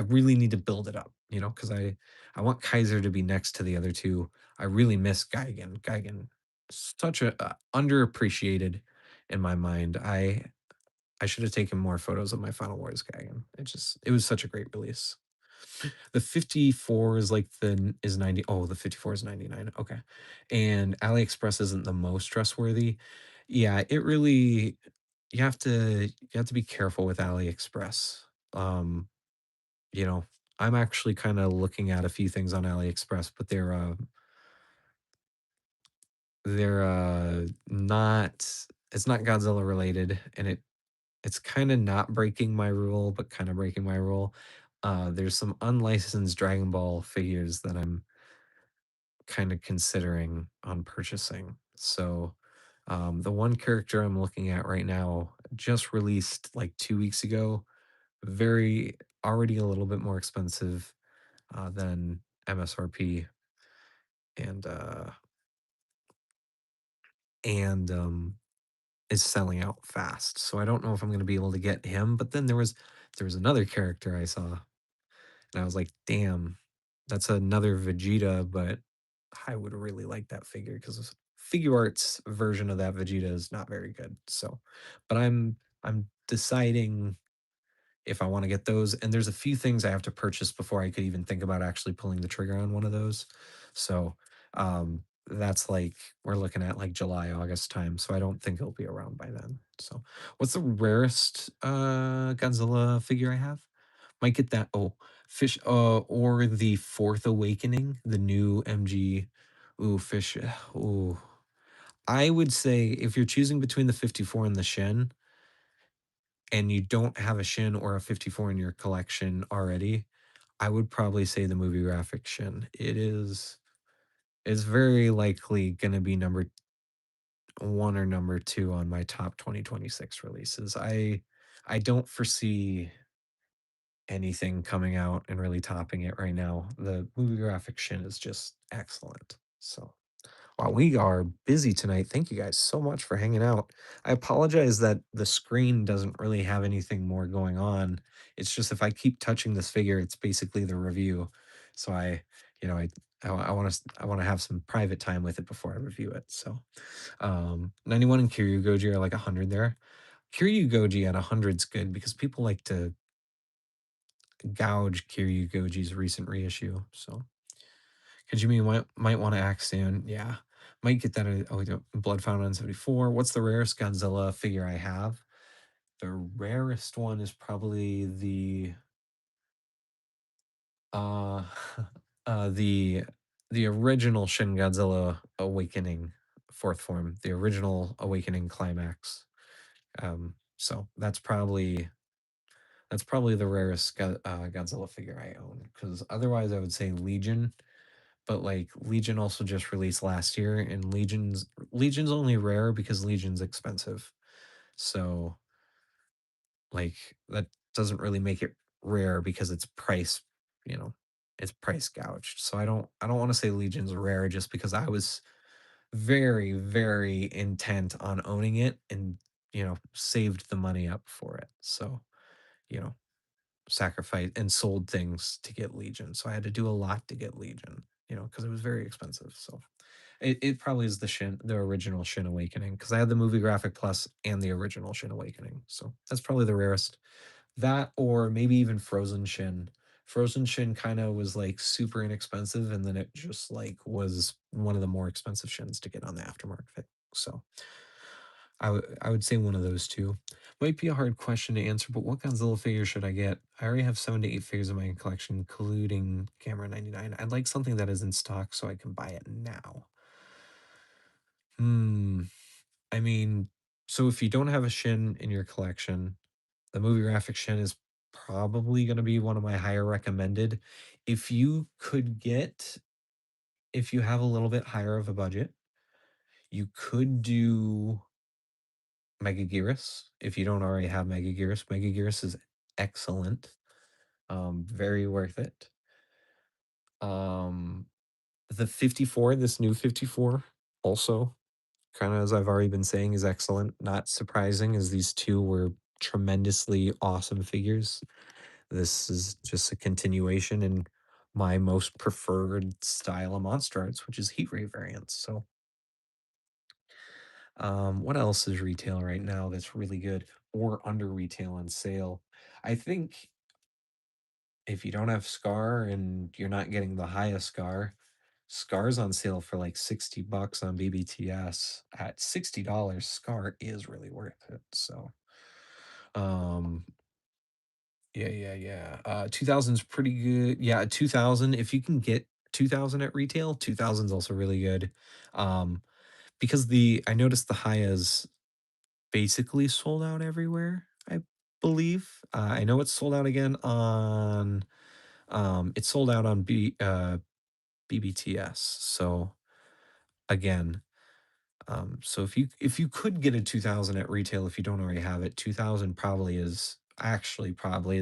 really need to build it up, because I want Kaiser to be next to the other two. I really miss Gigan. Gigan, such a underappreciated in my mind. I should have taken more photos of my Final Wars Gigan. It was such a great release. The 54 is like is 90. Oh, the 54 is 99. Okay. And AliExpress isn't the most trustworthy. Yeah, it really you have to be careful with AliExpress. Um, you know, I'm actually kind of looking at a few things on AliExpress, but they're not it's not Godzilla related, and it's kind of not breaking my rule, but kind of breaking my rule. There's some unlicensed Dragon Ball figures that I'm kind of considering on purchasing. So, the one character I'm looking at right now just released like 2 weeks ago. Very already a little bit more expensive than MSRP, and is selling out fast. So I don't know if I'm going to be able to get him. But then there was another character I saw, and I was like, damn, that's another Vegeta, but I would really like that figure because Figure Arts version of that Vegeta is not very good. So, but I'm deciding if I want to get those. And there's a few things I have to purchase before I could even think about actually pulling the trigger on one of those. So that's like we're looking at like July, August time. So I don't think it'll be around by then. So what's the rarest Godzilla figure I have? Might get that. Oh, fish or the Fourth Awakening, the new MG. Ooh, fish. Ooh. I would say if you're choosing between the 54 and the Shin, and you don't have a Shin or a 54 in your collection already, I would probably say the movie graphic Shin. It's very likely gonna be number one or number two on my top 2026 releases. I don't foresee anything coming out and really topping it right now. The movie graphic Shin is just excellent. So wow, we are busy tonight. Thank you guys so much for hanging out. I apologize that the screen doesn't really have anything more going on. It's just if I keep touching this figure, it's basically the review. So you know, I want to have some private time with it before I review it. So, 91 and Kiryu Goji are like 100 there. Kiryu Goji at 100 is good because people like to gouge Kiryu recent reissue. So Kajimi might want to act soon. Yeah. Might get that. Blood Fountain on 74. What's the rarest Godzilla figure I have? The rarest one is probably uh uh the the original Shin Godzilla Awakening fourth form, the original Awakening climax. So that's probably the rarest Godzilla figure I own, because otherwise I would say Legion, but like Legion also just released last year, and Legion's only rare because Legion's expensive. So like that doesn't really make it rare because it's price, you know, it's price gouged. So I don't want to say Legion's rare just because I was very, very intent on owning it and, saved the money up for it. So, you know, sacrificed and sold things to get Legion. So I had to do a lot to get Legion, because it was very expensive. So it probably is the original Shin Awakening, because I had the movie graphic plus and the original Shin Awakening. So that's probably the rarest. That, or maybe even Frozen Shin. Frozen Shin kind of was like super inexpensive, and then it just like was one of the more expensive shins to get on the aftermarket. So I would say one of those two. Might be a hard question to answer, but what Godzilla figure should I get? I already have 7 to 8 figures in my collection, including Camera 99. I'd like something that is in stock so I can buy it now. Hmm. I mean, so if you don't have a Shin in your collection, the movie graphic Shin is probably going to be one of my higher recommended. If you could get, if you have a little bit higher of a budget, you could do Megaguirus. If you don't already have Megaguirus is excellent. Very worth it. Um, the 54, this new 54, also kind of as I've already been saying, is excellent. Not surprising, as these two were tremendously awesome figures. This is just a continuation in my most preferred style of MonsterArts, which is heat ray variants. So, what else is retail right now that's really good or under retail on sale? I think if you don't have Scar and you're not getting the highest Scar, Scar's on sale for like $60 on BBTS. At $60, Scar is really worth it. So, um, yeah. 2000's pretty good. Yeah, 2000. If you can get 2000 at retail, 2000's also really good. Um, because I noticed the Hayas basically sold out everywhere, I believe. I know it's sold out again on it's sold out on BBTS. So again, so if you could get a 2000 at retail, if you don't already have it, 2000 probably is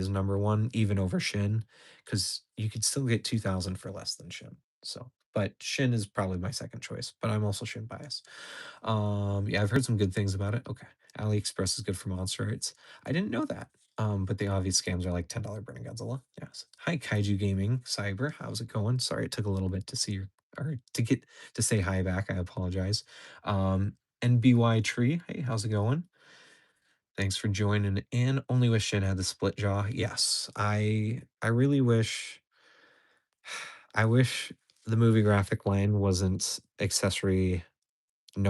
number one, even over Shin, because you could still get 2000 for less than Shin. So, but Shin is probably my second choice, but I'm also Shin biased. Yeah, I've heard some good things about it. Okay, AliExpress is good for Monster Arts. I didn't know that. But the obvious scams are like $10 Burning Godzilla. Yes. Hi, Kaiju Gaming Cyber. How's it going? Sorry, it took a little bit to see your or to say hi back. I apologize. NBY Tree. Hey, how's it going? Thanks for joining in. Only wish Shin had the split jaw. Yes, I really wish. I wish the movie graphic line wasn't no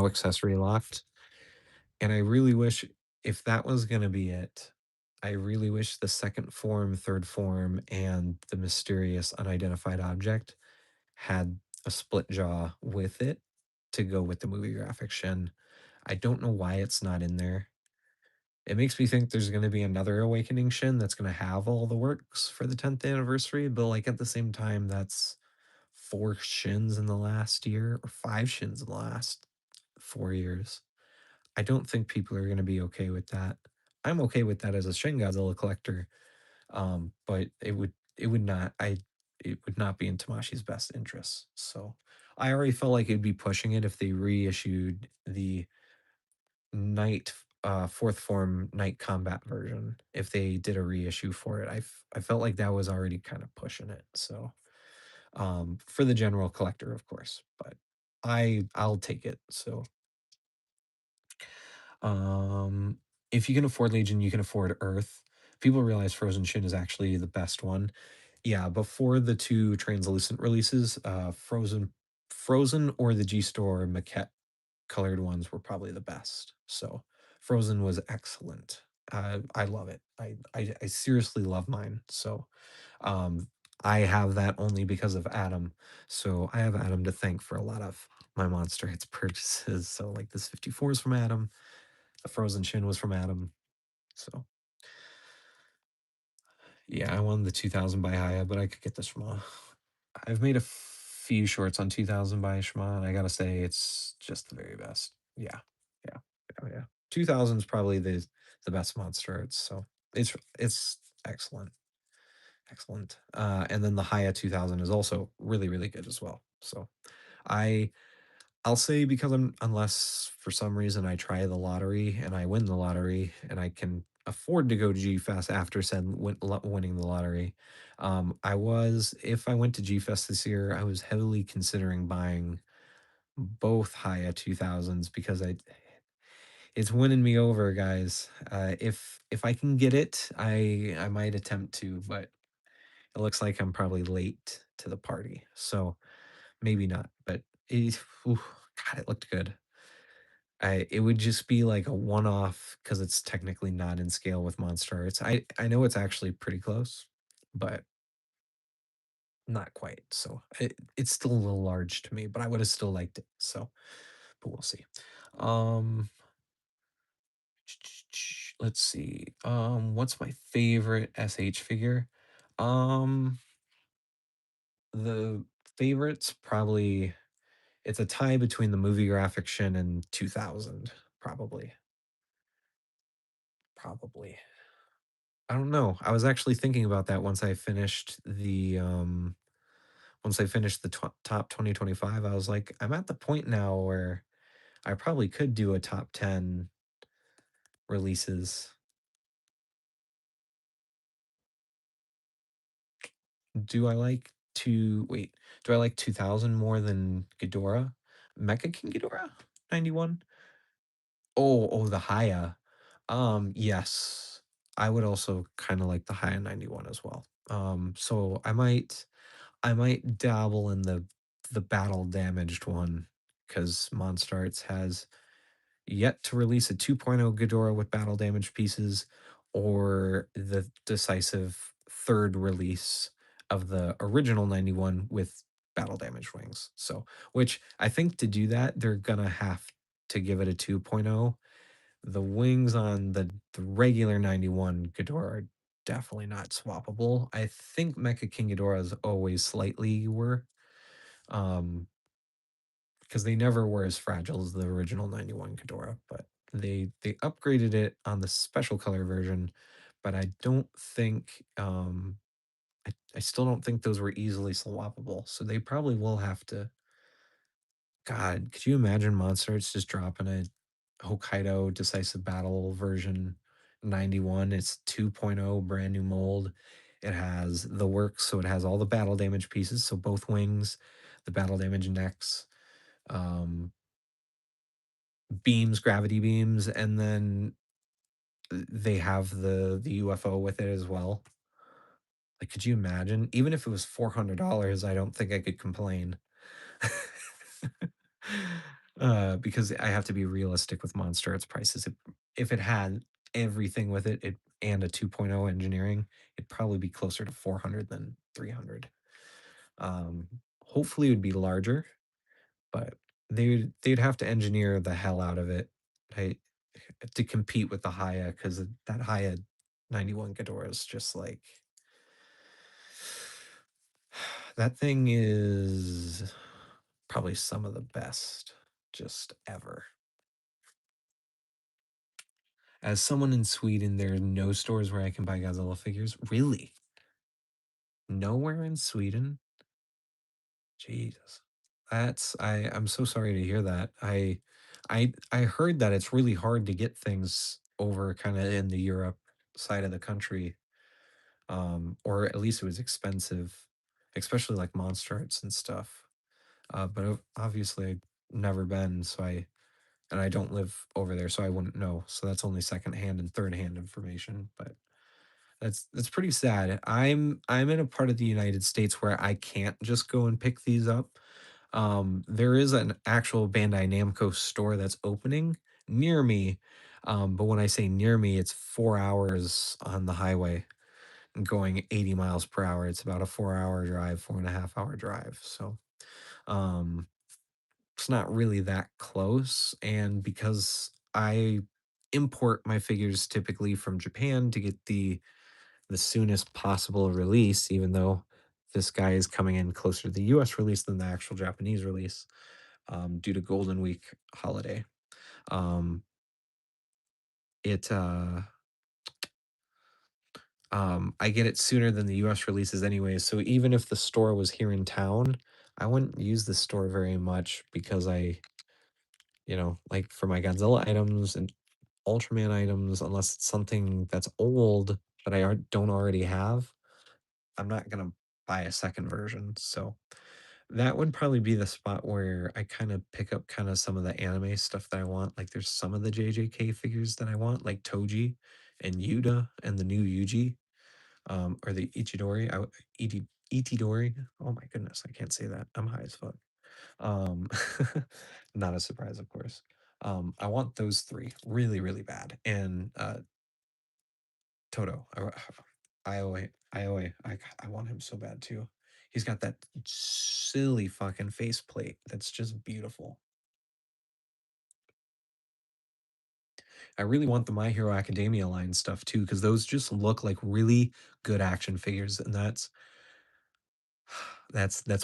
accessory locked. And I really wish, if that was gonna be it, I really wish the second form, third form, and the mysterious unidentified object had a split jaw with it to go with the movie graphic Shin. I don't know why it's not in there. It makes me think there's gonna be another Awakening Shin that's gonna have all the works for the 10th anniversary, but like at the same time, that's 4 Shins in the last year or 5 Shins in the last 4 years. I don't think people are gonna be okay with that. I'm okay with that as a Shin Godzilla collector, but it would not be in Tamashi's best interests. So I already felt like it'd be pushing it if they reissued the night fourth form night combat version. If they did a reissue for it, I felt like that was already kind of pushing it. So for the general collector, of course, but I'll take it. So um, if you can afford Legion, you can afford Earth. People realize Frozen Shin is actually the best one. Yeah, before the two translucent releases, Frozen or the G Store maquette colored ones were probably the best. So Frozen was excellent. I love it. I seriously love mine. So um, I have that only because of Adam. So I have Adam to thank for a lot of my Monster Hits purchases. So like this 54 is from Adam. The Frozen Shin was from Adam. So yeah, I won the 2000 by Haya, but I could get this from I've made a few shorts on 2000 by Shema, and I gotta say it's just the very best. Yeah, yeah, yeah. 2000 is probably the best Monster Arts, so it's excellent, excellent. And then the Haya 2000 is also really really good as well. So I I'll say because unless for some reason I try the lottery and I win the lottery and I can afford to go to G-Fest after winning the lottery. If I went to G-Fest this year, I was heavily considering buying both Haya 2000s because it's winning me over, guys. If I can get it, I might attempt to, but it looks like I'm probably late to the party, so maybe not. But ooh, God, it looked good. It would just be like a one-off because it's technically not in scale with Monster Arts. I know it's actually pretty close, but not quite. So it's still a little large to me, but I would have still liked it. So, but we'll see. Um, let's see. What's my favorite SH figure? Um, the favorites probably it's a tie between the movie graphic Shin and 2000, probably. Probably. I don't know. I was actually thinking about that once I finished the top 2025. I was like, I'm at the point now where I probably could do a top 10 releases. Do I like do I like 2000 more than Ghidorah? Mecha King Ghidorah? 91? Oh, the Haya. Yes. I would also kind of like the Haya 91 as well. So I might dabble in the battle damaged one because MonsterArts has yet to release a 2.0 Ghidorah with battle damaged pieces or the decisive third release of the original 91 with battle damaged wings. So, which I think to do that, they're gonna have to give it a 2.0. The wings on the regular 91 Ghidorah are definitely not swappable. I think Mecha King Ghidorahs always slightly were, um, because they never were as fragile as the original 91 Ghidorah, but they upgraded it on the special color version, but I don't think I still don't think those were easily swappable. So they probably will have to. God, could you imagine Monsters just dropping a Hokkaido Decisive Battle version 91? It's 2.0 brand new mold. It has the works, so it has all the battle damage pieces, so both wings, the battle damage necks, um, beams, gravity beams, and then they have the UFO with it as well. Like, could you imagine? Even if it was $400, I don't think I could complain. Because I have to be realistic with Monster Arts prices. If it had everything with it, and a 2.0 engineering, it'd probably be closer to 400 than 300. Hopefully, it would be larger, but they'd have to engineer the hell out of it, right, to compete with the Haya because that Haya 91 Ghidorah is just like that thing is probably some of the best just ever. As someone in Sweden, there are no stores where I can buy Godzilla figures. Really? Nowhere in Sweden? Jesus. I'm so sorry to hear that. I heard that it's really hard to get things over kind of in the Europe side of the country. Or at least it was expensive, especially like Monster Arts and stuff. But obviously I've never been, and I don't live over there, so I wouldn't know. So that's only secondhand and third hand information. But That's pretty sad. I'm in a part of the United States where I can't just go and pick these up. There is an actual Bandai Namco store that's opening near me, but when I say near me, it's 4 hours on the highway going 80 miles per hour. It's about a 4-hour drive, 4.5-hour drive. So, um, it's not really that close. And because I import my figures typically from Japan to get the soonest possible release, even though this guy is coming in closer to the US release than the actual Japanese release, due to Golden Week holiday. Um, it I get it sooner than the US releases anyways. So even if the store was here in town, I wouldn't use the store very much because like for my Godzilla items and Ultraman items, unless it's something that's old that don't already have, I'm not gonna buy a second version. So that would probably be the spot where I kind of pick up kind of some of the anime stuff that I want. Like there's some of the JJK figures that I want, like Toji and Yuda and the new Yuji, or the Ichidori. Itidori. Oh my goodness, I can't say that. I'm high as fuck. Um, not a surprise, of course. I want those three really, really bad. And Toto, I want him so bad too. He's got that silly fucking faceplate that's just beautiful. I really want the My Hero Academia line stuff too, because those just look like really good action figures, and that's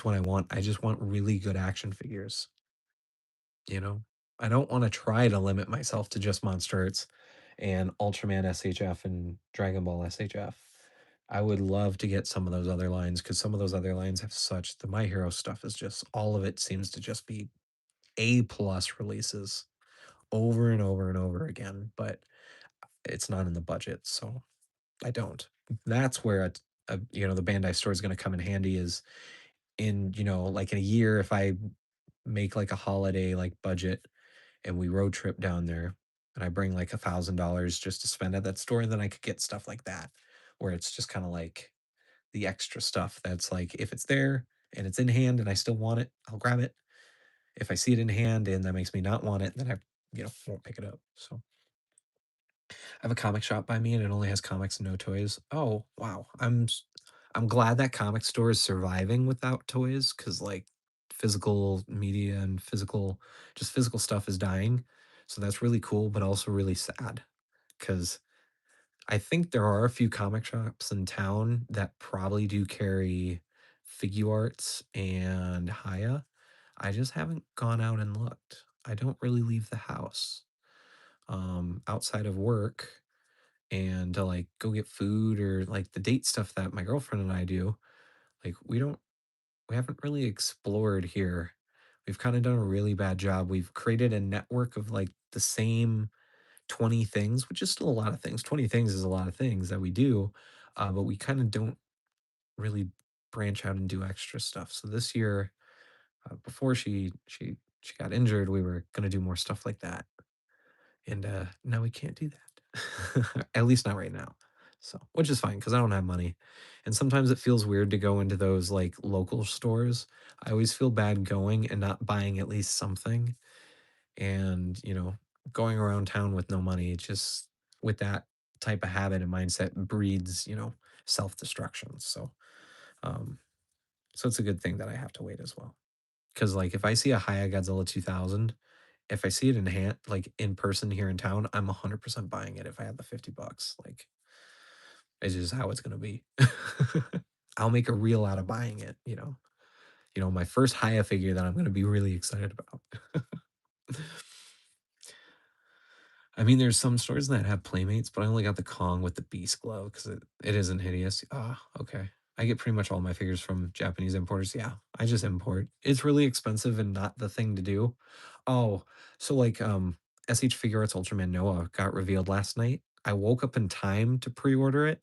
what I want. I just want really good action figures, you know? I don't want to try to limit myself to just MonsterArts and Ultraman SHF and Dragon Ball SHF. I would love to get some of those other lines because some of those other lines have such the My Hero stuff is just all of it seems to just be A plus releases over and over and over again, but it's not in the budget, so I don't. That's where the Bandai store is going to come in handy is in like in a year if I make like a holiday like budget and we road trip down there and I bring like $1,000 just to spend at that store, then I could get stuff like that where it's just kind of like the extra stuff that's like if it's there and it's in hand and I still want it, I'll grab it. If I see it in hand and that makes me not want it, then I won't pick it up. So I have a comic shop by me and it only has comics and no toys. Oh, wow. I'm glad that comic store is surviving without toys cuz like physical media and physical stuff is dying. So that's really cool but also really sad cuz I think there are a few comic shops in town that probably do carry Figuarts and Haya. I just haven't gone out and looked. I don't really leave the house outside of work and to like go get food or like the date stuff that my girlfriend and I do. Like we haven't really explored here. We've kind of done a really bad job. We've created a network of like the same 20 things, which is still a lot of things. 20 things is a lot of things that we do, but we kind of don't really branch out and do extra stuff. So this year, before she got injured, we were gonna do more stuff like that, and now we can't do that. At least not right now. So, which is fine because I don't have money, and sometimes it feels weird to go into those like local stores. I always feel bad going and not buying at least something and going around town with no money just with that type of habit and mindset breeds self-destruction. Um so it's a good thing that I have to wait as well because like if I see a Haya Godzilla 2000, if I see it in hand like in person here in town, I'm 100% buying it if I have the 50 bucks. Like it's just how it's going to be. I'll make a reel out of buying it, my first Haya figure that I'm going to be really excited about. I mean, there's some stores that have playmates, but I only got the Kong with the beast glove because it isn't hideous. Ah, okay. I get pretty much all my figures from Japanese importers. Yeah, I just import. It's really expensive and not the thing to do. Oh, so like SH Figuarts Ultraman Noah got revealed last night. I woke up in time to pre-order it.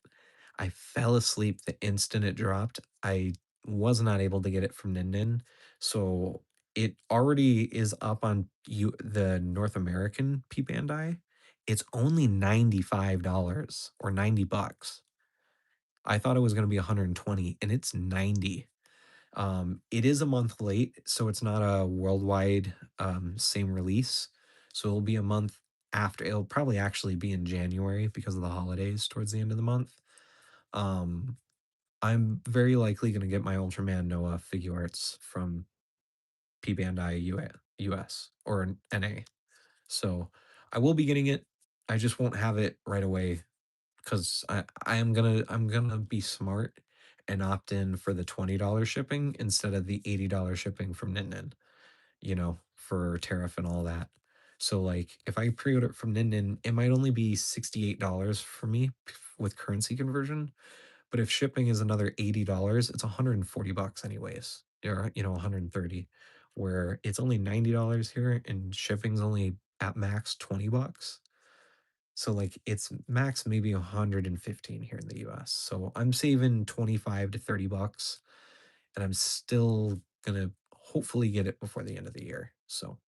I fell asleep the instant it dropped. I was not able to get it from Nin Nin. So it already is up on the North American P Bandai. It's only $95 or 90 bucks. I thought it was gonna be 120, and it's 90. It is a month late, so it's not a worldwide, same release. So it'll be a month after. It'll probably actually be in January because of the holidays towards the end of the month. Um, I'm very likely gonna get my Ultraman Noah figure arts from P Bandai US or NA. So I will be getting it. I just won't have it right away because I'm gonna be smart and opt in for the $20 shipping instead of the $80 shipping from Nin, for tariff and all that. So like if I pre-order it from Nin, it might only be $68 for me with currency conversion. But if shipping is another $80, it's 140 bucks anyways. Or 130, where it's only $90 here and shipping's only at max 20 bucks. So like it's max maybe 115 here in the US. So I'm saving 25 to 30 bucks and I'm still gonna hopefully get it before the end of the year. So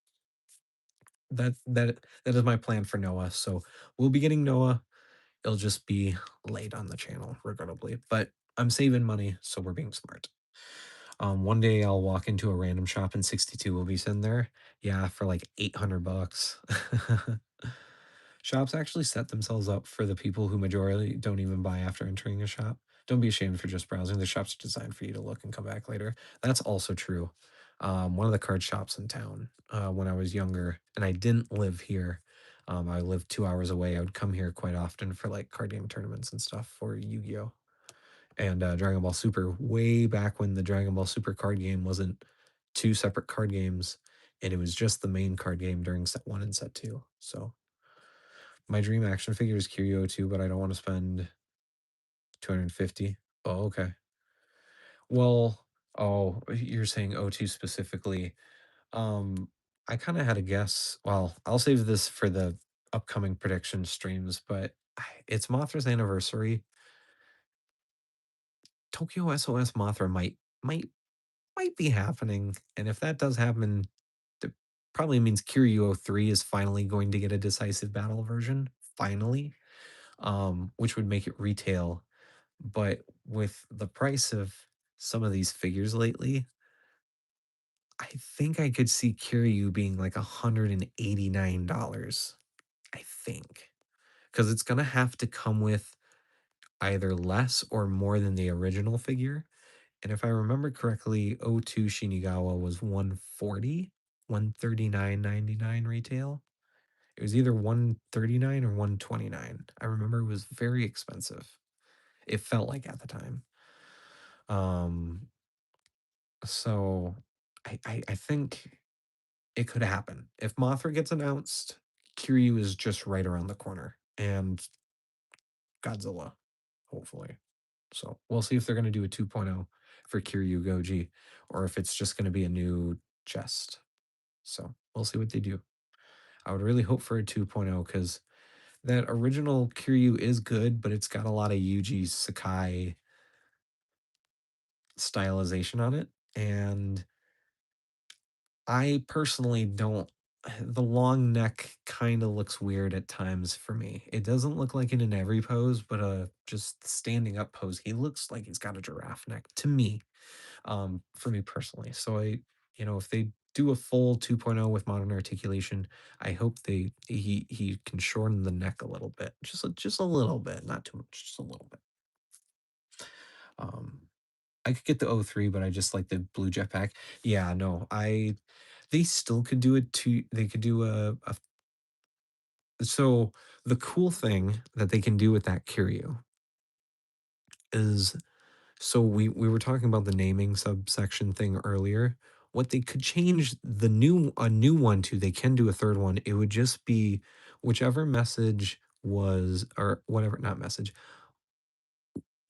that is my plan for Noah. So we'll be getting Noah. It'll just be late on the channel, regrettably. But I'm saving money, so we're being smart. One day I'll walk into a random shop and 62 will be sitting there. Yeah, for like 800 bucks. Shops actually set themselves up for the people who majority don't even buy after entering a shop. Don't be ashamed for just browsing. The shops are designed for you to look and come back later. That's also true. One of the card shops in town when I was younger, and I didn't live here. I lived 2 hours away. I would come here quite often for like card game tournaments and stuff for Yu-Gi-Oh! And Dragon Ball Super, way back when the Dragon Ball Super card game wasn't two separate card games, and it was just the main card game during set one and set two. So my dream action figure is Kiryu 2, but I don't want to spend 250. Oh, okay. Well, oh, you're saying O2 specifically. Um, I kind of had a guess. Well, I'll save this for the upcoming prediction streams, but it's Mothra's anniversary. Tokyo SOS Mothra might be happening, and if that does happen, it probably means Kiryu 3 is finally going to get a decisive battle version, finally, which would make it retail. But with the price of some of these figures lately, I think I could see Kiryu being like $189. I think. Because it's going to have to come with either less or more than the original figure. And if I remember correctly, O2 Shinigawa was 140, 139.99 retail. It was either 139 or 129. I remember it was very expensive. It felt like at the time. Um, so I think it could happen. If Mothra gets announced, Kiryu is just right around the corner. And Godzilla, hopefully. So we'll see if they're going to do a 2.0 for Kiryu Goji or if it's just going to be a new chest. So we'll see what they do. I would really hope for a 2.0 because that original Kiryu is good, but it's got a lot of Yuji Sakai stylization on it. And I personally don't. The long neck kind of looks weird at times for me. It doesn't look like it in every pose, but just standing up pose, he looks like he's got a giraffe neck to me. For me personally. So if they do a full 2.0 with modern articulation, I hope he can shorten the neck a little bit, just a little bit, not too much, just a little bit. Um, I could get the O3, but I just like the blue jetpack. Yeah, no, they still could do it too. They could do a so the cool thing that they can do with that Kiryu is so we were talking about the naming subsection thing earlier. What they could change a new one to, they can do a third one. It would just be whichever message was or whatever, not message.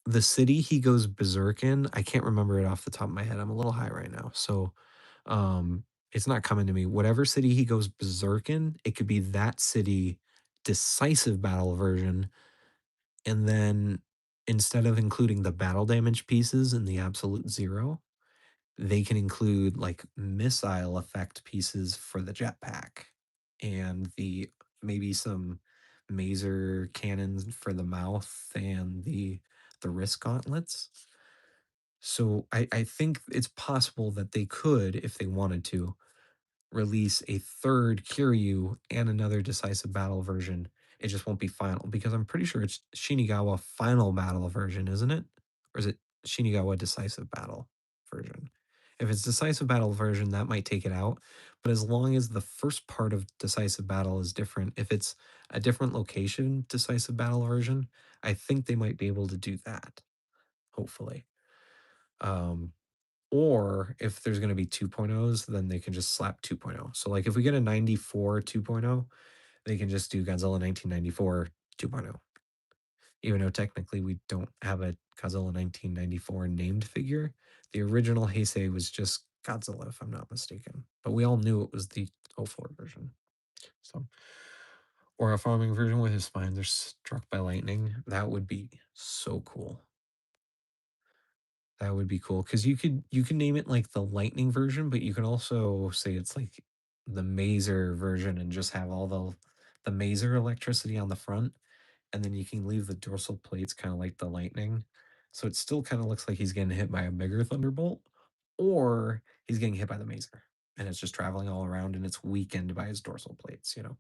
The city he goes berserk in, I can't remember it off the top of my head. I'm a little high right now. So it's not coming to me. Whatever city he goes berserk in, it could be that city decisive battle version. And then instead of including the battle damage pieces in the absolute zero, they can include like missile effect pieces for the jetpack and the maybe some maser cannons for the mouth and the the wrist gauntlets. So I think it's possible that they could, if they wanted to, release a third Kiryu and another decisive battle version. It just won't be final because I'm pretty sure it's Shinigawa final battle version, isn't it? Or is it Shinigawa decisive battle version? If it's decisive battle version, that might take it out. But as long as the first part of decisive battle is different, if it's a different location decisive battle version, I think they might be able to do that. Hopefully. Um, or if there's going to be 2.0s, then they can just slap 2.0. So like if we get a 94 2.0, they can just do Godzilla 1994 2.0. Even though technically we don't have a Godzilla 1994 named figure. The original Heisei was just Godzilla, if I'm not mistaken. But we all knew it was the '04 version. So, or a farming version with his spines are struck by lightning. That would be so cool. That would be cool because you could name it like the lightning version, but you can also say it's like the mazer version and just have all the mazer electricity on the front, and then you can leave the dorsal plates kind of like the lightning. So it still kind of looks like he's getting hit by a bigger thunderbolt, or he's getting hit by the mazer, and it's just traveling all around and it's weakened by his dorsal plates, you know.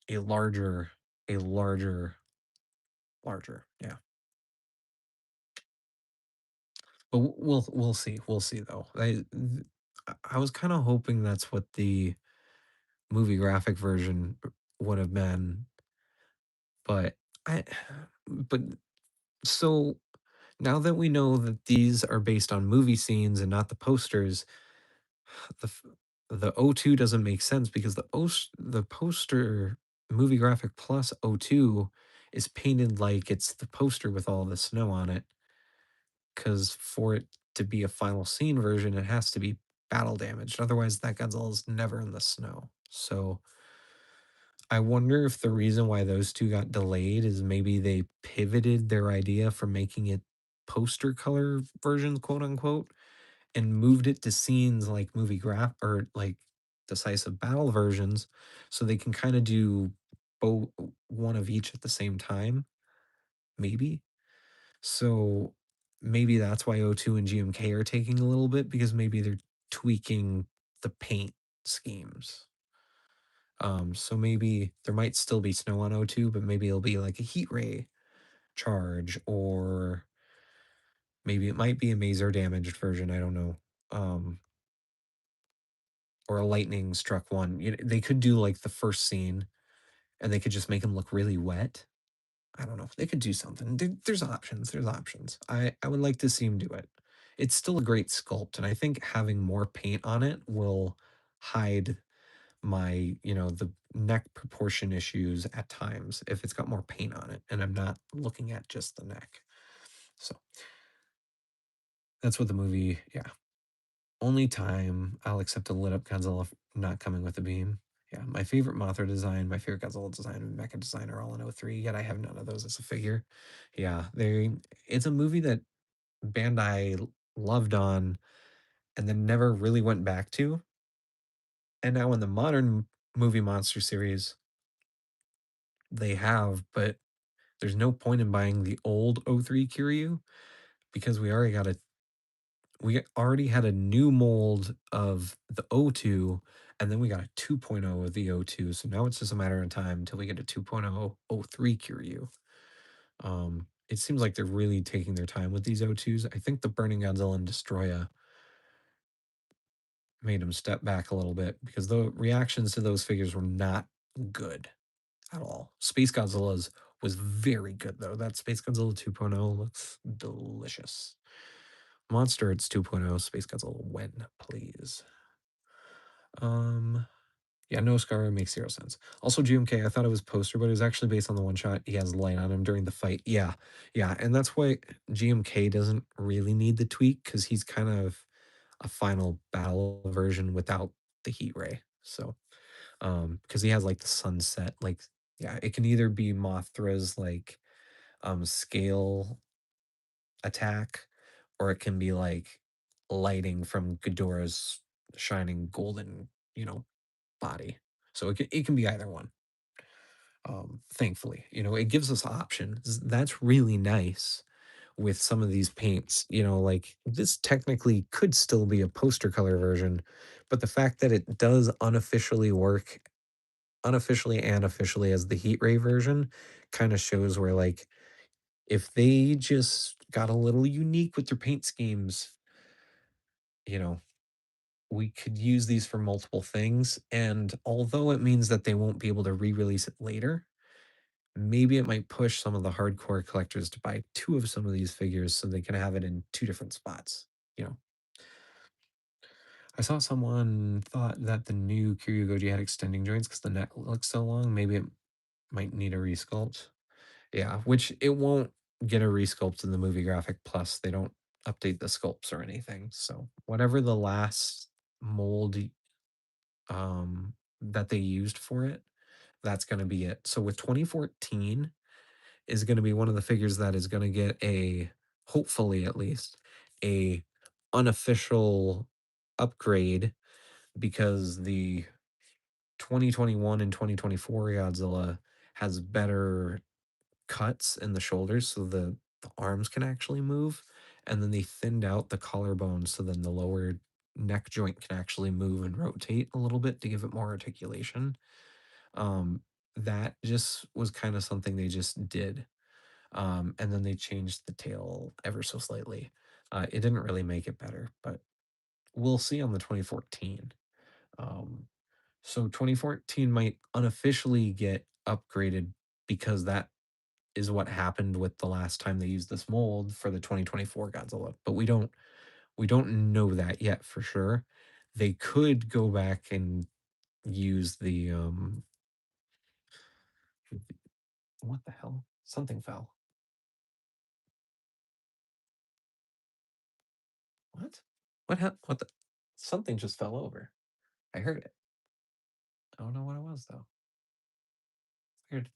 A larger, a larger, larger, yeah. But we'll see. We'll see though. I was kind of hoping that's what the movie graphic version would have been, but I but so now that we know that these are based on movie scenes and not the posters, the f- the O2 doesn't make sense because the poster movie graphic plus O2 is painted like it's the poster with all the snow on it, because for it to be a final scene version, it has to be battle damaged. Otherwise, that Godzilla is never in the snow. So I wonder if the reason why those two got delayed is maybe they pivoted their idea from making it poster color versions, quote unquote, and moved it to scenes like movie graph or like decisive battle versions, so they can kind of do both one of each at the same time. Maybe. So maybe that's why O2 and GMK are taking a little bit because maybe they're tweaking the paint schemes. So maybe there might still be snow on O2, but maybe it'll be like a heat ray charge, or maybe it might be a maser damaged version. I don't know. Or a lightning struck one. They could do like the first scene and they could just make him look really wet. I don't know. They could do something. There's options. There's options. I would like to see him do it. It's still a great sculpt, and I think having more paint on it will hide the neck proportion issues at times if it's got more paint on it, and I'm not looking at just the neck. So that's what the movie, yeah. Only time I'll accept a lit up Godzilla not coming with a beam. Yeah, my favorite Mothra design, my favorite Godzilla design, and Mecha design are all in '03. Yet I have none of those as a figure. Yeah, it's a movie that Bandai loved on and then never really went back to. And now in the modern movie monster series, they have, but there's no point in buying the old '03 Kiryu because we already had a new mold of the O2, and then we got a 2.0 of the O2. So now it's just a matter of time until we get a 2.0 '03 Kiryu. It seems like they're really taking their time with these O2s. I think the Burning Godzilla and Destroya made them step back a little bit because the reactions to those figures were not good at all. Space Godzilla's was very good though. That Space Godzilla 2.0 looks delicious. MonsterArts 2.0 Space Godzilla when, please. Um yeah, no Scar makes zero sense. Also, GMK, I thought it was poster, but it was actually based on the one shot. He has light on him during the fight. Yeah, yeah, and that's why GMK doesn't really need the tweak because he's kind of a final battle version without the heat ray. So, because he has like the sunset, like yeah, it can either be Mothra's like scale attack, or it can be like lighting from Ghidorah's shining golden, body. So it can be either one. Thankfully, it gives us options. That's really nice with some of these paints. Like this technically could still be a poster color version, but the fact that it does unofficially work, unofficially and officially, as the heat ray version kind of shows where, like, if they just got a little unique with their paint schemes, you know, we could use these for multiple things. And although it means that they won't be able to re release it later, maybe it might push some of the hardcore collectors to buy two of some of these figures so they can have it in two different spots. You know, I saw someone thought that the new Kiryu had extending joints because the neck looks so long. Maybe it might need a resculpt. Yeah, which it won't get a resculpt in the movie graphic plus. They don't update the sculpts or anything. So whatever the last mold that they used for it, that's going to be it. So with 2014 is going to be one of the figures that is going to get a, hopefully at least, a unofficial upgrade, because the 2021 and 2024 Godzilla has better cuts in the shoulders so the arms can actually move, and then they thinned out the collarbone so then the lower neck joint can actually move and rotate a little bit to give it more articulation. um that just was kind of something they just did. And then they changed the tail ever so slightly. It didn't really make it better, but we'll see on the 2014. um so 2014 might unofficially get upgraded because that is what happened with the last time they used this mold for the 2024 Godzilla. But we don't know that yet for sure. They could go back and use the what the hell? Something fell. What? What the something just fell over. I heard it. I don't know what it was though. Weird.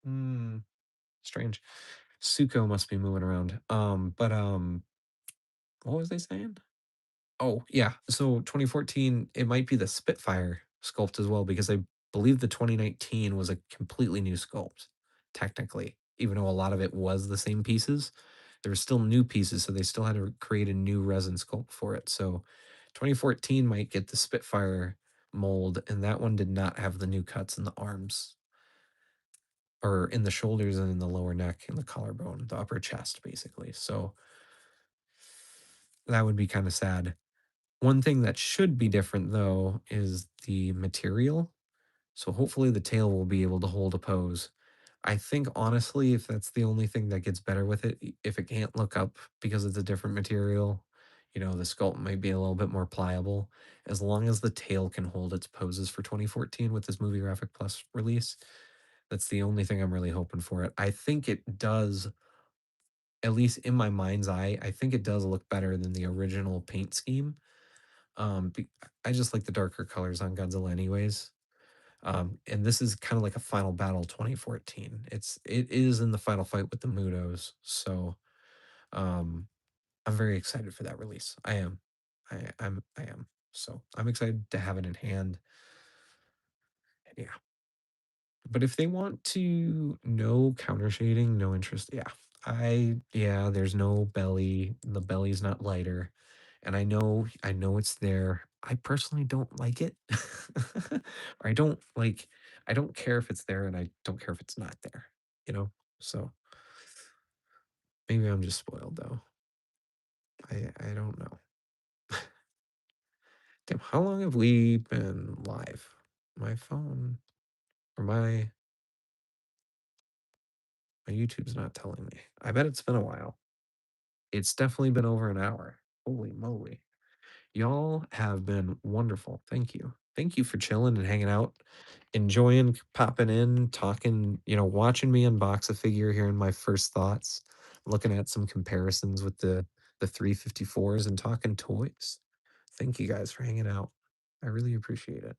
Hmm. Strange. Suko must be moving around. But what was they saying? Oh, yeah. So 2014, it might be the Spitfire sculpt as well, because I believe the 2019 was a completely new sculpt, technically. Even though a lot of it was the same pieces, there were still new pieces, so they still had to create a new resin sculpt for it. So 2014 might get the Spitfire mold, and that one did not have the new cuts in the arms, or in the shoulders and in the lower neck and the collarbone, the upper chest, basically. So that would be kind of sad. One thing that should be different though is the material. So hopefully the tail will be able to hold a pose. I think honestly, if that's the only thing that gets better with it, if it can't look up because it's a different material, the sculpt might be a little bit more pliable. As long as the tail can hold its poses for 2014 with this Movie Graphic Plus release, that's the only thing I'm really hoping for it. I think it does, at least in my mind's eye, I think it does look better than the original paint scheme. I just like the darker colors on Godzilla anyways. And this is kind of like a final battle 2014. It is in the final fight with the Mudos. So um I'm very excited for that release. I am. I am. So I'm excited to have it in hand. Yeah. But if they want to, no counter shading, no interest. Yeah, there's no belly. The belly's not lighter. And I know it's there. I personally don't like it. Or I don't care if it's there, and I don't care if it's not there, you know? So maybe I'm just spoiled though. I don't know. Damn, how long have we been live? My phone or my YouTube's not telling me. I bet it's been a while. It's definitely been over an hour. Holy moly. Y'all have been wonderful. Thank you. Thank you for chilling and hanging out, enjoying popping in, talking, watching me unbox a figure, hearing my first thoughts, looking at some comparisons with the 354s and talking toys. Thank you guys for hanging out. I really appreciate it.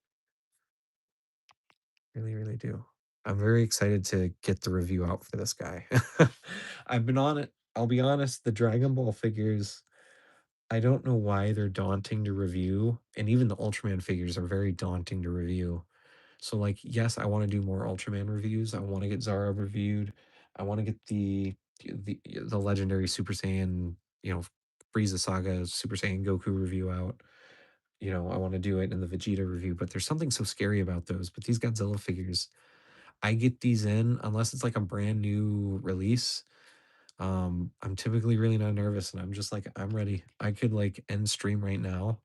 Really, really do. I'm very excited to get the review out for this guy. I've been on it. I'll be honest, the Dragon Ball figures, I don't know why they're daunting to review, and even the Ultraman figures are very daunting to review. So like, yes, I want to do more Ultraman reviews. I want to get Zara reviewed. I want to get the legendary Super Saiyan, you know, Frieza Saga Super Saiyan Goku review out. You know, I want to do it in the Vegeta review, but there's something so scary about those. But these Godzilla figures, I get these in unless it's like a brand new release. I'm typically really not nervous and I'm just like, I'm ready. I could like end stream right now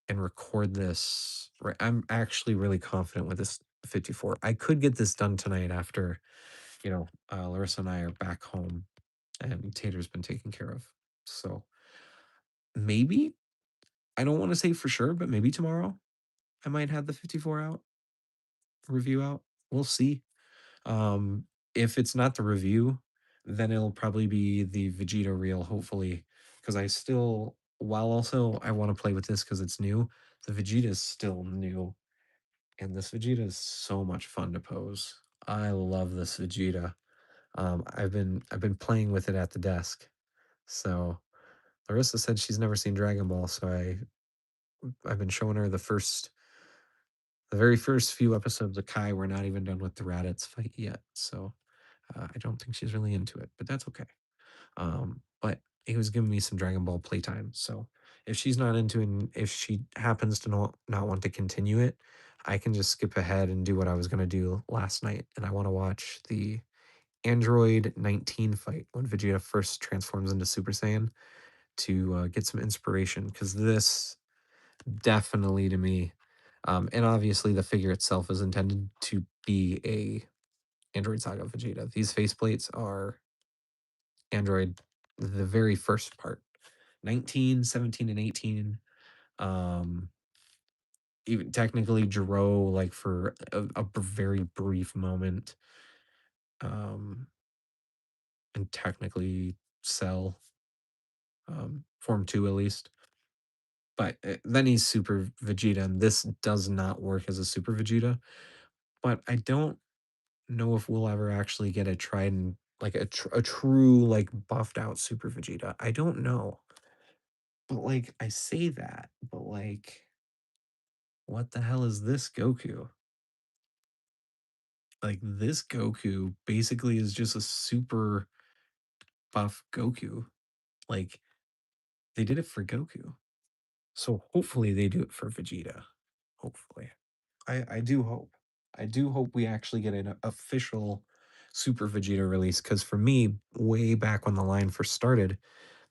and record this. Right. I'm actually really confident with this 54. I could get this done tonight after, Larissa and I are back home and Tater's been taken care of. So maybe, I don't want to say for sure, but maybe tomorrow I might have the 54 out, review out. We'll see. Um, if it's not the review, then it'll probably be the Vegeta reel, hopefully, because I still, while also I want to play with this because it's new, the Vegeta is still new, and this Vegeta is so much fun to pose. I love this Vegeta. I've been playing with it at the desk. So Larissa said she's never seen Dragon Ball, so I've been showing her the very first few episodes of Kai. We're not even done with the Raditz fight yet, so I don't think she's really into it, but that's okay. But he was giving me some Dragon Ball playtime, so if she's not into it, and if she happens to not want to continue it, I can just skip ahead and do what I was gonna do last night, and I want to watch the Android 19 fight when Vegeta first transforms into Super Saiyan to get some inspiration because this definitely to me, and obviously the figure itself is intended to be a Android Saga Vegeta. These faceplates are Android, the very first part, 19, 17, and 18. Um, even technically Jiro, like for a very brief moment, um, and technically Cell, Form 2 at least. But then he's Super Vegeta, and this does not work as a Super Vegeta. But I don't know if we'll ever actually get a tried and like a true like buffed out Super Vegeta. I don't know. But like I say that, but like what the hell is this Goku? Like this Goku basically is just a super buff Goku. Like they did it for Goku. So hopefully they do it for Vegeta. Hopefully. I do hope. I do hope we actually get an official Super Vegeta release because for me, way back when the line first started,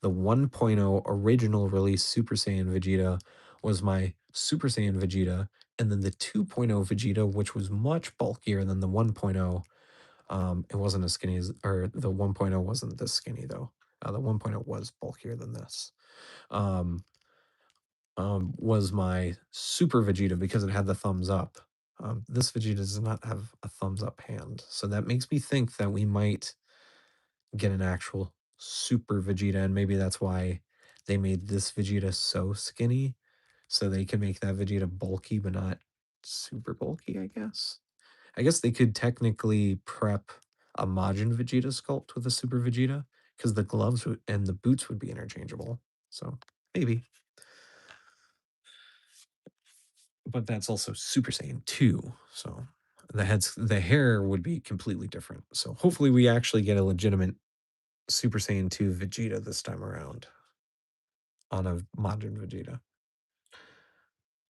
the 1.0 original release Super Saiyan Vegeta was my Super Saiyan Vegeta, and then the 2.0 Vegeta, which was much bulkier than the 1.0. It wasn't as skinny as, or the 1.0 wasn't this skinny though. The 1.0 was bulkier than this. Um, was my Super Vegeta because it had the thumbs up. This Vegeta does not have a thumbs up hand, so that makes me think that we might get an actual Super Vegeta, and maybe that's why they made this Vegeta so skinny, so they can make that Vegeta bulky but not super bulky, I guess. I guess they could technically prep a Majin Vegeta sculpt with a Super Vegeta because the gloves and the boots would be interchangeable. So maybe. But that's also Super Saiyan 2. So the hair would be completely different. So hopefully we actually get a legitimate Super Saiyan 2 Vegeta this time around on a modern Vegeta.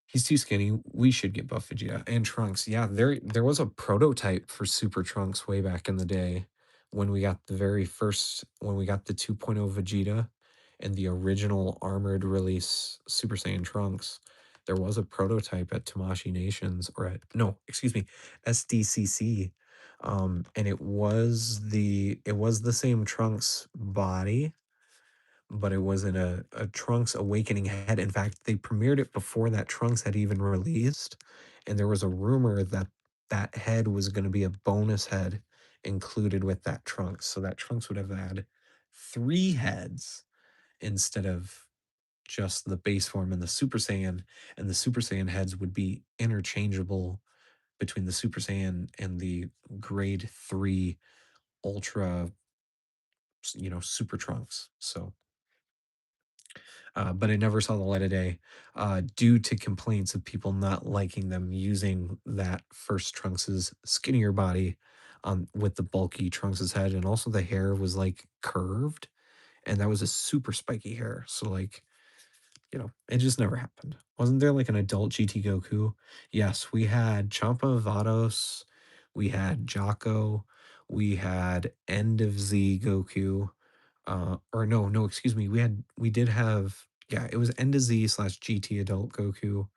He's too skinny. We should get Buff Vegeta and Trunks. Yeah, there was a prototype for Super Trunks way back in the day when we got when we got the 2.0 Vegeta and the original armored release Super Saiyan Trunks. There was a prototype at Tamashii Nations or at no, excuse me, SDCC. And it was the same Trunks body, but it was in a Trunks Awakening head. In fact, they premiered it before that Trunks had even released, and there was a rumor that that head was going to be a bonus head included with that Trunks, so that Trunks would have had 3 heads instead of just the base form and the Super Saiyan, and the Super Saiyan heads would be interchangeable between the Super Saiyan and the grade 3 Ultra, Super Trunks. So but it never saw the light of day due to complaints of people not liking them using that first Trunks's skinnier body with the bulky Trunks's head, and also the hair was like curved, and that was a super spiky hair. So like, it just never happened. Wasn't there like an adult GT Goku? Yes, we had Champa Vados, we had Jocko, we had End of Z Goku, or no, excuse me, we did have, yeah, it was End of Z slash GT Adult Goku,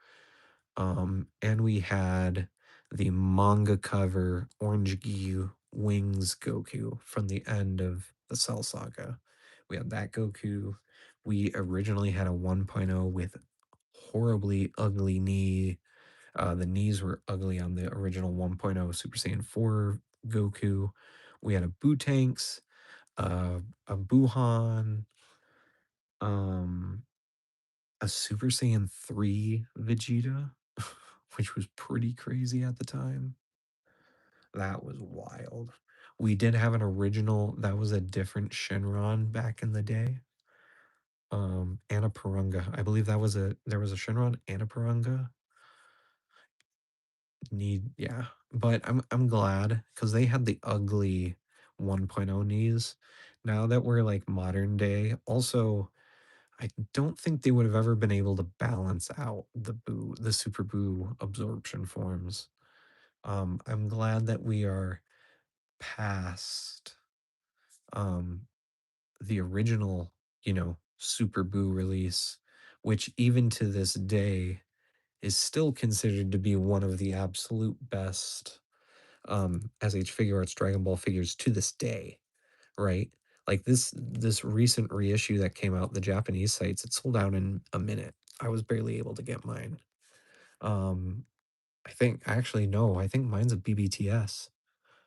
and we had the manga cover Orange Gyu Wings Goku from the end of the Cell Saga. We had that Goku. We originally had a 1.0 with horribly ugly knee. The knees were ugly on the original 1.0 Super Saiyan 4 Goku. We had a Bootanks, a Buhan, um, a Super Saiyan 3 Vegeta, which was pretty crazy at the time. That was wild. We did have an original that was a different Shenron back in the day. Anna Parunga. I believe there was a Shenron Anna Parunga. Yeah. But I'm glad because they had the ugly 1.0 knees. Now that we're like modern day, also I don't think they would have ever been able to balance out the Super Boo absorption forms. I'm glad that we are past um the original, Super Boo release, which even to this day is still considered to be one of the absolute best SH Figure Arts Dragon Ball figures to this day, right? Like this recent reissue that came out, the Japanese sites, it sold out in a minute. I was barely able to get mine. Um, I think actually no, I think mine's a BBTS.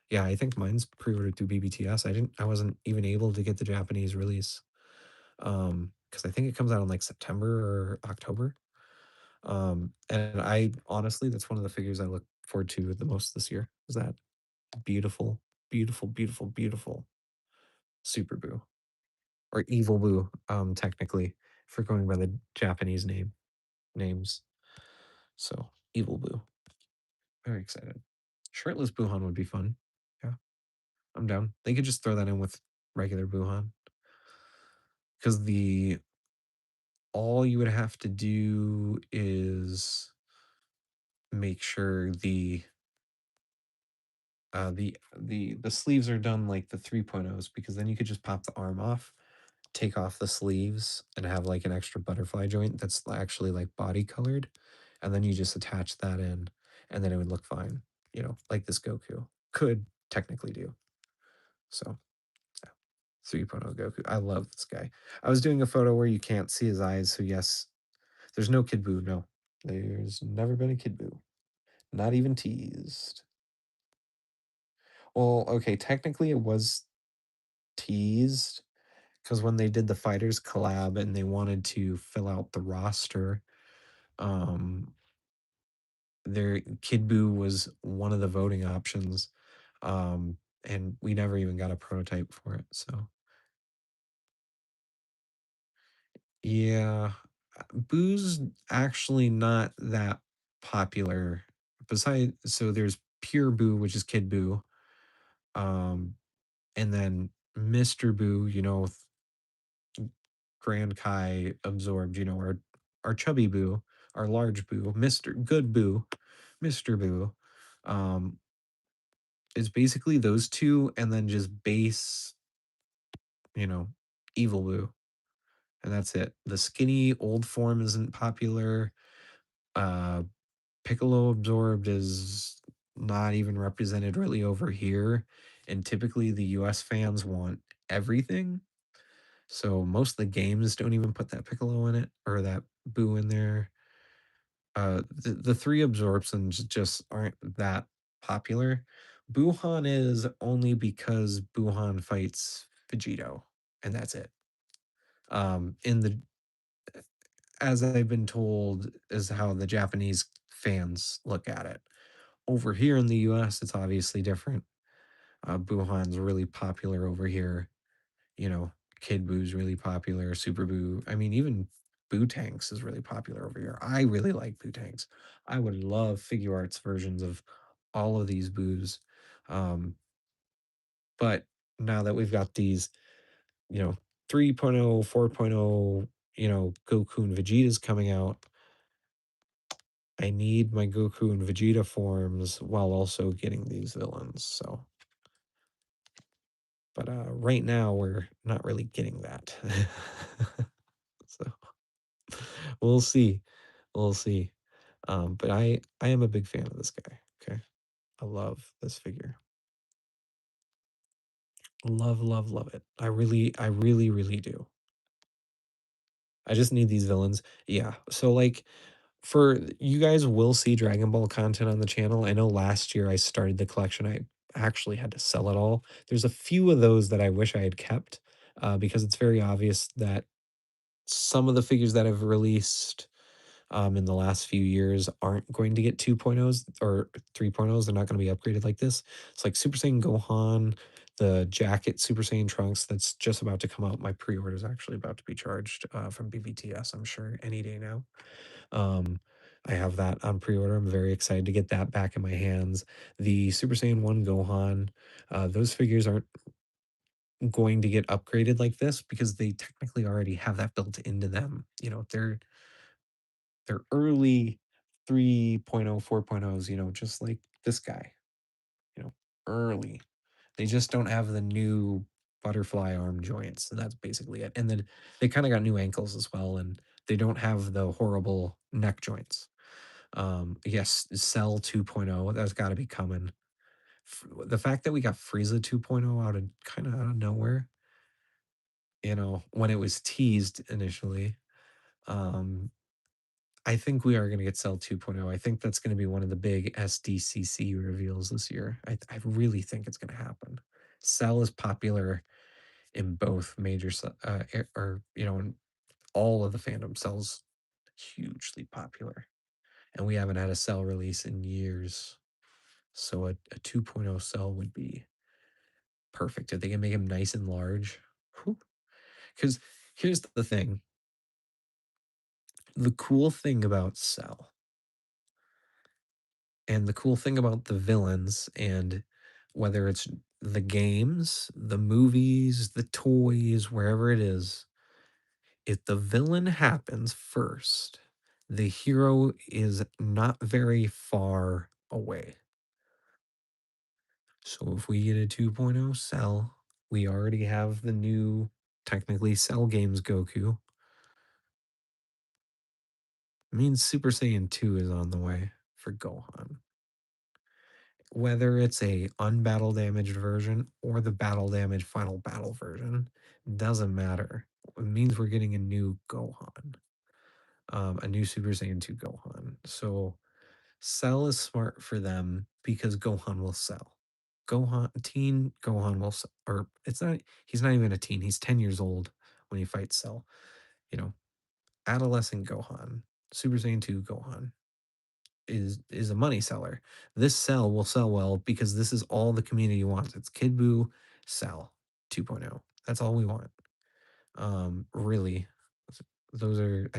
Yeah, I think mine's pre-ordered through BBTS. I wasn't even able to get the Japanese release. Because I think it comes out in like September or October. And I honestly, that's one of the figures I look forward to the most this year. Is that beautiful, beautiful, beautiful, beautiful Super Boo or Evil Boo, technically, for going by the Japanese names. So Evil Boo. Very excited. Shirtless Buhan would be fun. Yeah, I'm down. They could just throw that in with regular Buhan. Because the all you would have to do is make sure the sleeves are done like the 3.0s, because then you could just pop the arm off, take off the sleeves, and have like an extra butterfly joint that's actually like body colored, and then you just attach that in, and then it would look fine, like this Goku could technically do. So yeah, 3.0 Goku. I love this guy. I was doing a photo where you can't see his eyes, so yes, there's no Kid Buu. No, there's never been a Kid Buu. Not even teased. Well, okay, technically it was teased because when they did the Fighters collab and they wanted to fill out the roster, um, their Kid Buu was one of the voting options, and we never even got a prototype for it. So yeah, Boo's actually not that popular. Besides, so there's Pure Boo, which is Kid Buu, um, and then Mr. Boo, with Grand Kai absorbed, our chubby Boo, our large Boo, Mr. Good Boo, Mr. Boo. Um, it's basically those two, and then just base, you know, Evil Boo, and that's it. The skinny old form isn't popular. Uh, Piccolo absorbed is not even represented really over here, and typically the US fans want everything. So most of the games don't even put that Piccolo in it or that Boo in there. The three absorptions just aren't that popular. Buhan is only because Buhan fights Vegito, and that's it. In the As I've been told, is how the Japanese fans look at it. Over here in the US, it's obviously different. Buhan's really popular over here. You know, Kid Boo's really popular. Super Boo. I mean, even Boo Tanks is really popular over here. I really like Boo Tanks. I would love figure arts versions of all of these Boos. Um, but now that we've got these, 3.0, 4.0, Goku and Vegeta's coming out, I need my Goku and Vegeta forms while also getting these villains. So, but right now we're not really getting that. So we'll see. We'll see. But I am a big fan of this guy. Okay. I love this figure. Love, love, love it. I really, really do. I just need these villains. Yeah. So like for you guys will see Dragon Ball content on the channel. I know last year I started the collection. I actually had to sell it all. There's a few of those that I wish I had kept because it's very obvious that some of the figures that have released in the last few years aren't going to get 2.0s or 3.0s. They're not going to be upgraded like this. It's like Super Saiyan Gohan, the jacket Super Saiyan Trunks that's just about to come out. My pre-order is actually about to be charged from BBTS, I'm sure, any day now. Um, I have that on pre-order. I'm very excited to get that back in my hands. The Super Saiyan 1 Gohan, those figures aren't going to get upgraded like this because they technically already have that built into them. They're early 3.0, 4.0s, just like this guy, early. They just don't have the new butterfly arm joints. And that's basically it. And then they kind of got new ankles as well. And they don't have the horrible neck joints. Yes, Cell 2.0, that's got to be coming. The fact that we got Frieza 2.0 out of kind of out of nowhere, when it was teased initially, um, I think we are going to get Cell 2.0. I think that's going to be one of the big SDCC reveals this year. I really think it's going to happen. Cell is popular in both major, or, in all of the fandom. Cell's hugely popular. And we haven't had a Cell release in years. So a 2.0 Cell would be perfect. If they can make him nice and large. Because here's the thing. The cool thing about Cell and the cool thing about the villains, and whether it's the games, the movies, the toys, wherever it is, if the villain happens first, the hero is not very far away. So if we get a 2.0 Cell, we already have the new, technically, Cell Games Goku. It means Super Saiyan 2 is on the way for Gohan. Whether it's a unbattle damaged version or the battle damage final battle version, doesn't matter. It means we're getting a new Gohan, a new Super Saiyan 2 Gohan. So Cell is smart for them because Gohan will sell. Teen Gohan will, or he's not even a teen. He's 10 years old when he fights Cell. You know, adolescent Gohan, Super Saiyan 2 Gohan is a money seller. This Cell will sell well because this is all the community wants. It's Kid Buu, Cell 2.0. That's all we want. Really, those are.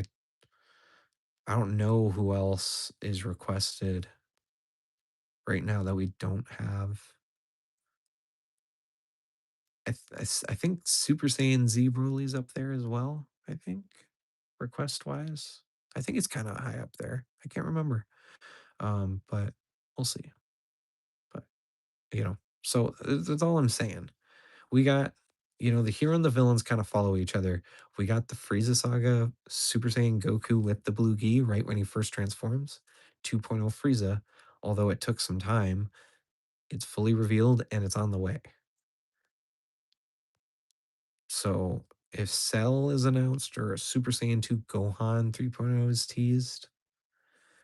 I don't know who else is requested right now that we don't have. I think Super Saiyan Z Broly's up there as well. I think request wise, I think it's kind of high up there. I can't remember, but we'll see. But so that's all I'm saying. We got, the hero and the villains kind of follow each other. We got the Frieza Saga Super Saiyan Goku with the blue gi right when he first transforms. 2.0 Frieza, although it took some time, it's fully revealed and it's on the way. So if Cell is announced or a Super Saiyan 2 Gohan 3.0 is teased,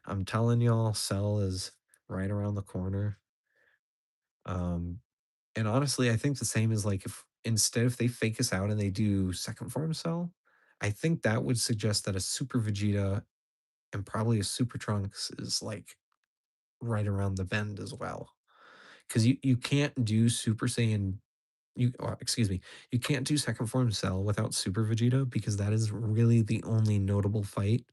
I'm telling y'all, Cell is right around the corner. Um, and honestly, I think the same is like if they fake us out and they do second form Cell, I think that would suggest that a Super Vegeta and probably a Super Trunks is like right around the bend as well. Because you can't do Super Saiyan excuse me, you can't do second form Cell without Super Vegeta because that is really the only notable fight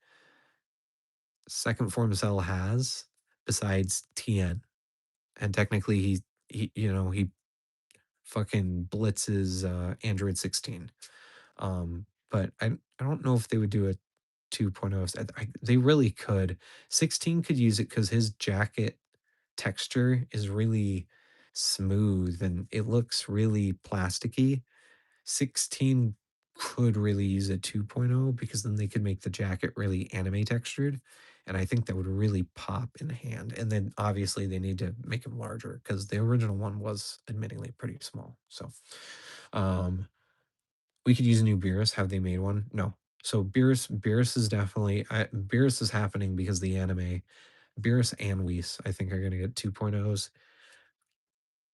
second form Cell has besides Tien. And technically he fucking blitzes Android 16. But I don't know if they would do a 2.0. They really could. 16 could use it because his jacket texture is really smooth and it looks really plasticky. 16 could really use a 2.0 because then they could make the jacket really anime textured. And I think that would really pop in hand. And then obviously they need to make him larger because the original one was admittingly pretty small. So um we could use a new Beerus. Have they made one? No. So Beerus is definitely Beerus is happening because the anime. Beerus and Whis, I think, are gonna get 2.0s.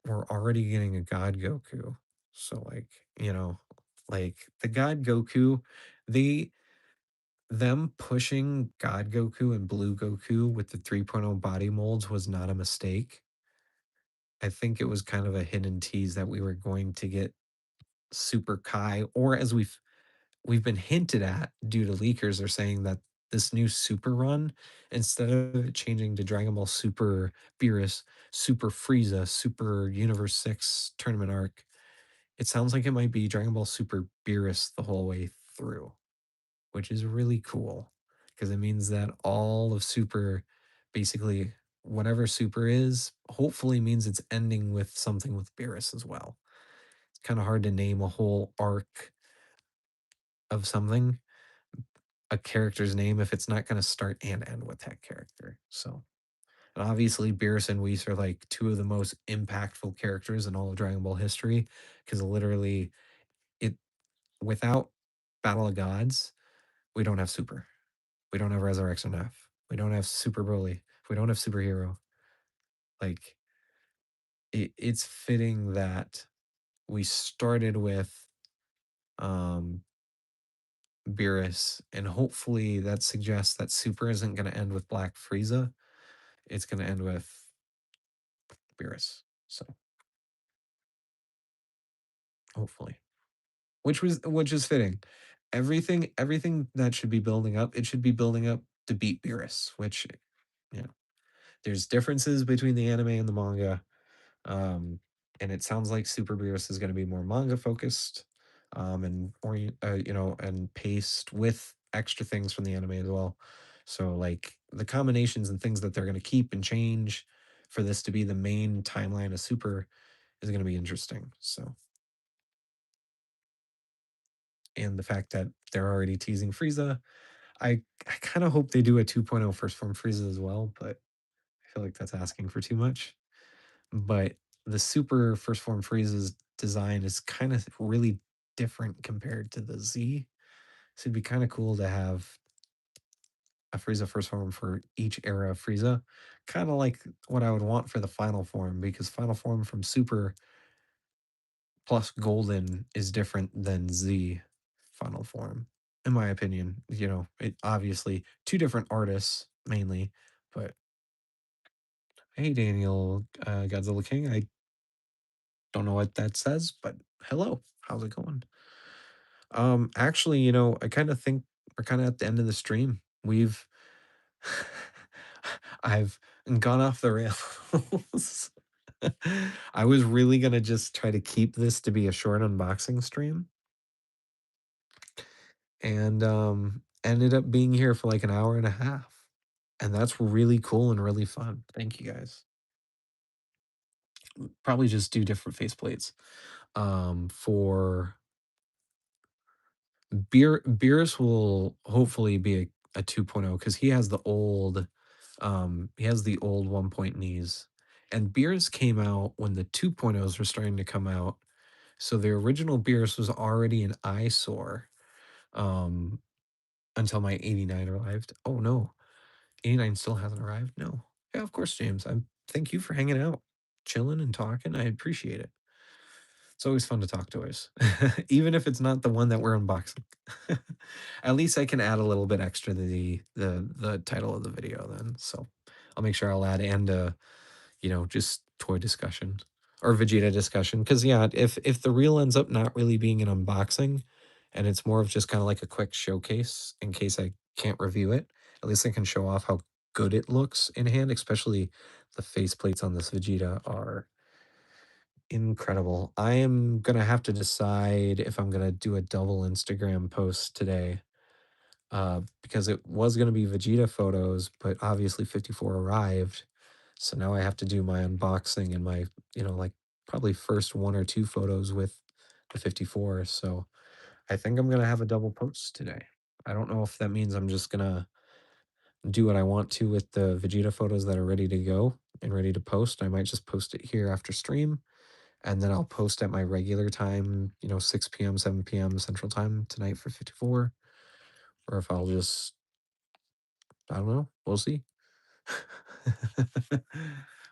We're already getting a God Goku. So like, like the God Goku, they them pushing God Goku and Blue Goku with the 3.0 body molds was not a mistake. I think it was kind of a hidden tease that we were going to get Super Kai, or as we've been hinted at due to leakers are saying that this new Super run, instead of it changing to Dragon Ball Super Beerus, Super Frieza, Super Universe 6 tournament arc, it sounds like it might be Dragon Ball Super Beerus the whole way through, which is really cool because it means that all of Super, basically whatever Super is, hopefully means it's ending with something with Beerus as well. It's kind of hard to name a whole arc of something, a character's name, if it's not going to start and end with that character. So, and obviously, Beerus and Whis are like two of the most impactful characters in all of Dragon Ball history because literally, it without Battle of Gods, we don't have Super. We don't have Resurrection F. We don't have Super Broly. We don't have Superhero. Like, it's fitting that we started with um Beerus, and hopefully that suggests that Super isn't going to end with Black Frieza. It's going to end with Beerus. So hopefully, which is fitting. Everything that should be building up, it should be building up to beat Beerus. Which, you know, there's differences between the anime and the manga. And it sounds like Super Beerus is going to be more manga focused, and paced with extra things from the anime as well. So like the combinations and things that they're going to keep and change for this to be the main timeline of Super is going to be interesting. So, and the fact that they're already teasing Frieza, I kind of hope they do a 2.0 first form Frieza as well, but I feel like that's asking for too much. But the Super first form Frieza's design is kind of really different compared to the Z. So it'd be kind of cool to have a Frieza first form for each era of Frieza. Kind of like what I would want for the final form, because final form from Super plus Golden is different than Z final form, in my opinion. It obviously two different artists mainly, but hey, Daniel, Godzilla King. I don't know what that says, but hello, how's it going? Actually, I kind of think we're kind of at the end of the stream. We've I've gone off the rails. I was really gonna just try to keep this to be a short unboxing stream, and ended up being here for like an hour and a half. And that's really cool and really fun. Thank you guys. Probably just do different faceplates. For Beerus will hopefully be a 2.0 because he has the old 1 point knees. And Beerus came out when the 2.0s were starting to come out. So the original Beerus was already an eyesore um, until my 89 arrived. Oh no, 89 still hasn't arrived? No. Yeah, of course, James. Thank you for hanging out, chilling and talking. I appreciate it. It's always fun to talk to us, even if it's not the one that we're unboxing. At least I can add a little bit extra to the title of the video then. So I'll make sure I'll add and just toy discussion. or Vegeta discussion. Because yeah, if the reel ends up not really being an unboxing, and it's more of just kind of like a quick showcase in case I can't review it, at least I can show off how good it looks in hand. Especially the faceplates on this Vegeta are incredible. I am gonna have to decide if I'm gonna do a double Instagram post today, because it was gonna be Vegeta photos, but obviously 54 arrived, so now I have to do my unboxing and my, like, probably first 1 or 2 photos with the 54, so I think I'm gonna have a double post today. I don't know if that means I'm just gonna do what I want to with the Vegeta photos that are ready to go and ready to post. I might just post it here after stream, and then I'll post at my regular time, 6 p.m., 7 p.m. Central Time tonight for 54, or if I'll just, I don't know, we'll see.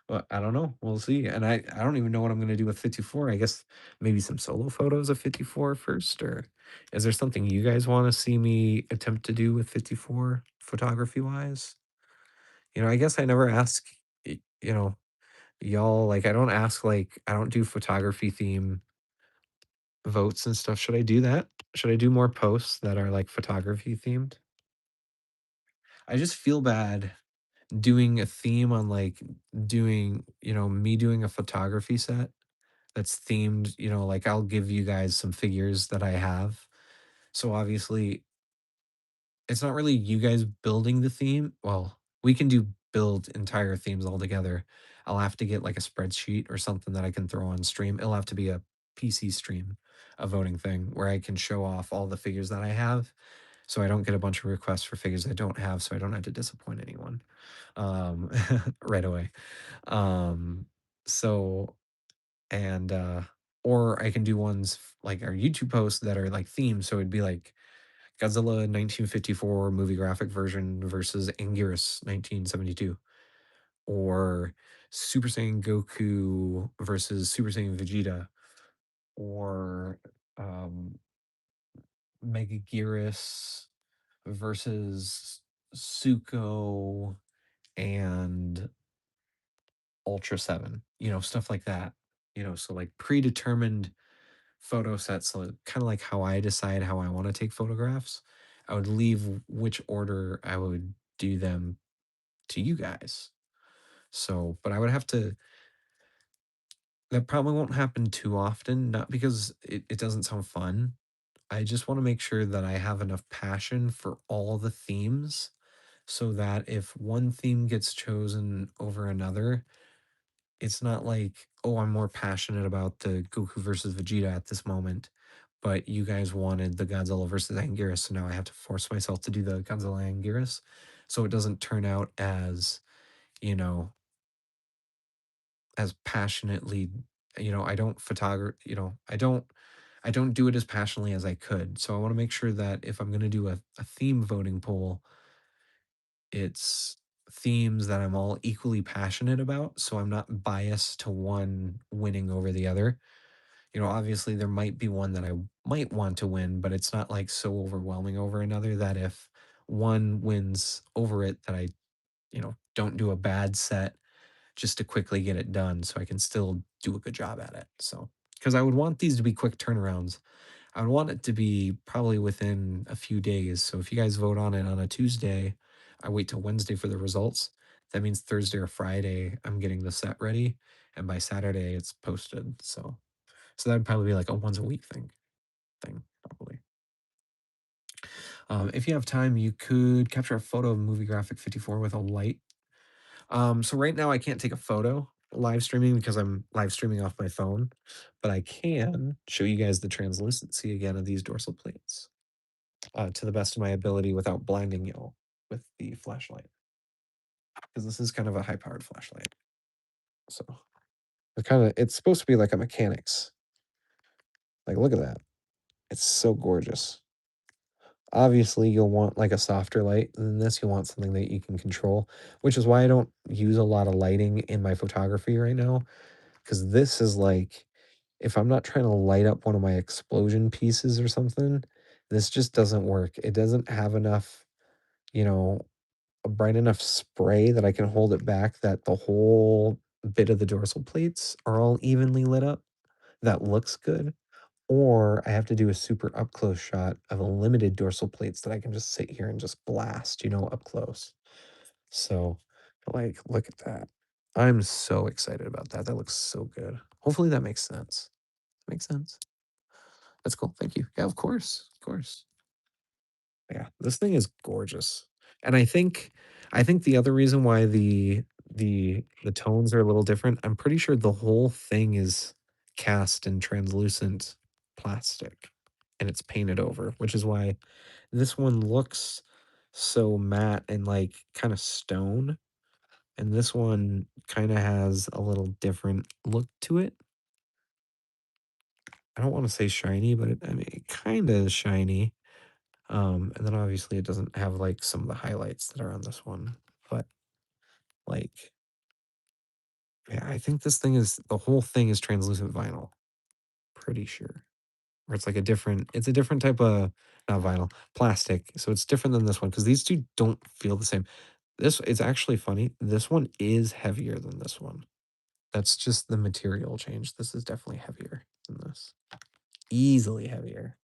Well, I don't know. We'll see. And I don't even know what I'm gonna do with 54. I guess maybe some solo photos of 54 first, or is there something you guys want to see me attempt to do with 54 photography wise? I guess I never ask, y'all, like, I don't ask, like, I don't do photography theme votes and stuff. Should I do that? Should I do more posts that are like photography themed? I just feel bad doing a theme on, like, me doing a photography set that's themed, like, I'll give you guys some figures that I have. So obviously, it's not really you guys building the theme. Well, we can do build entire themes all together. I'll have to get like a spreadsheet or something that I can throw on stream. It'll have to be a PC stream, a voting thing where I can show off all the figures that I have, so I don't get a bunch of requests for figures I don't have, so I don't have to disappoint anyone um right away. Um so and or I can do ones like our YouTube posts that are like themed, so it'd be like Godzilla 1954 movie graphic version versus Anguirus 1972, or Super Saiyan Goku versus Super Saiyan Vegeta, or um, Megaguirus versus Suko and Ultra 7, stuff like that. So like predetermined photo sets, so kind of like how I decide how I want to take photographs. I would leave which order I would do them to you guys. So, but I would have to, that probably won't happen too often, not because it doesn't sound fun. I just want to make sure that I have enough passion for all the themes so that if one theme gets chosen over another, it's not like, oh, I'm more passionate about the Goku versus Vegeta at this moment, but you guys wanted the Godzilla versus Anguirus, so now I have to force myself to do the Godzilla Anguirus, so it doesn't turn out as, you know, as passionately, I don't photograph, I don't do it as passionately as I could. So I want to make sure that if I'm going to do a theme voting poll, it's themes that I'm all equally passionate about. So I'm not biased to one winning over the other. Obviously there might be one that I might want to win, but it's not like so overwhelming over another that if one wins over it, that I, don't do a bad set just to quickly get it done so I can still do a good job at it. So, because I would want these to be quick turnarounds. I would want it to be probably within a few days. So if you guys vote on it on a Tuesday, I wait till Wednesday for the results. That means Thursday or Friday, I'm getting the set ready, and by Saturday it's posted. So that'd probably be like a once a week thing probably. If you have time, you could capture a photo of movie graphic 54 with a light. So right now I can't take a photo live streaming because I'm live streaming off my phone, but I can show you guys the translucency again of these dorsal plates, to the best of my ability without blinding y'all with the flashlight, because this is kind of a high powered flashlight. So it's supposed to be like a mechanics. Like, look at that. It's so gorgeous. Obviously, you'll want like a softer light than this. You'll want something that you can control, which is why I don't use a lot of lighting in my photography right now. Because this is like, if I'm not trying to light up one of my explosion pieces or something, this just doesn't work. It doesn't have enough, you know, a bright enough spray that I can hold it back that the whole bit of the dorsal plates are all evenly lit up. That looks good. Or I have to do a super up close shot of a limited dorsal plates that I can just sit here and just blast, up close. So, like, look at that. I'm so excited about that. That looks so good. Hopefully that makes sense. Makes sense. That's cool. Thank you. Yeah, of course. Of course. Yeah, this thing is gorgeous. And I think the other reason why the tones are a little different, I'm pretty sure the whole thing is cast in translucent plastic and it's painted over, which is why this one looks so matte and like kind of stone, and this one kind of has a little different look to it. I don't want to say shiny, but I mean, it kind of is shiny. And then obviously it doesn't have like some of the highlights that are on this one, but like, yeah, I think this thing is the whole thing is translucent vinyl. Pretty sure, or it's like it's a different type of not vinyl, plastic. So it's different than this one because these two don't feel the same. This it's actually funny. This one is heavier than this one. That's just the material change. This is definitely heavier than this. Easily heavier.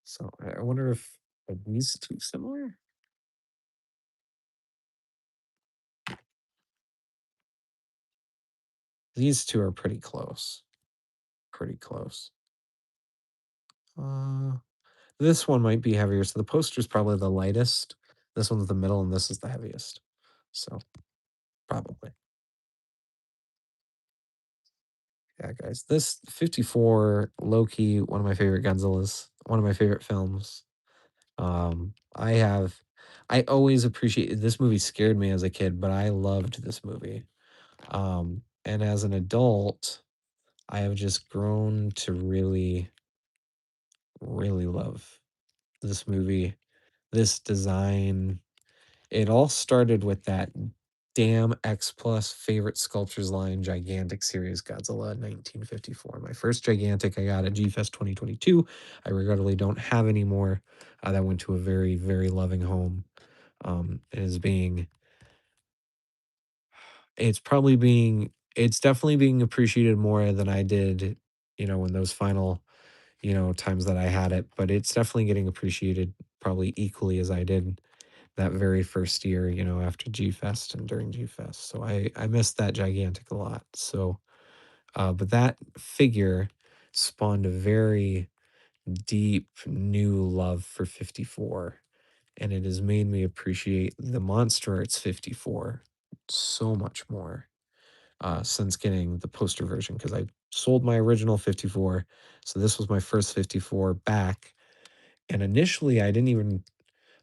So I wonder if are these two similar? These two are pretty close. Pretty close. Uh, this one might be heavier. So the poster's probably the lightest. This one's the middle, and this is the heaviest. So probably. Yeah, guys. This 54 low key, one of my favorite Godzillas, one of my favorite films. I have I always appreciate this movie scared me as a kid, but I loved this movie. And as an adult, I have just grown to really, really love this movie, this design. It all started with that damn X Plus favorite sculptures line gigantic series Godzilla 1954. My first gigantic I got at G Fest 2022. I regrettably don't have anymore. That went to a very, very loving home. It is being it's definitely being appreciated more than I did, in those final, times that I had it, but it's definitely getting appreciated probably equally as I did that very first year, after G Fest and during G Fest. So I missed that gigantic a lot. So but that figure spawned a very deep new love for 54, and it has made me appreciate the Monster Arts 54 so much more since getting the poster version because I sold my original 54. So this was my first 54 back. And initially, I didn't even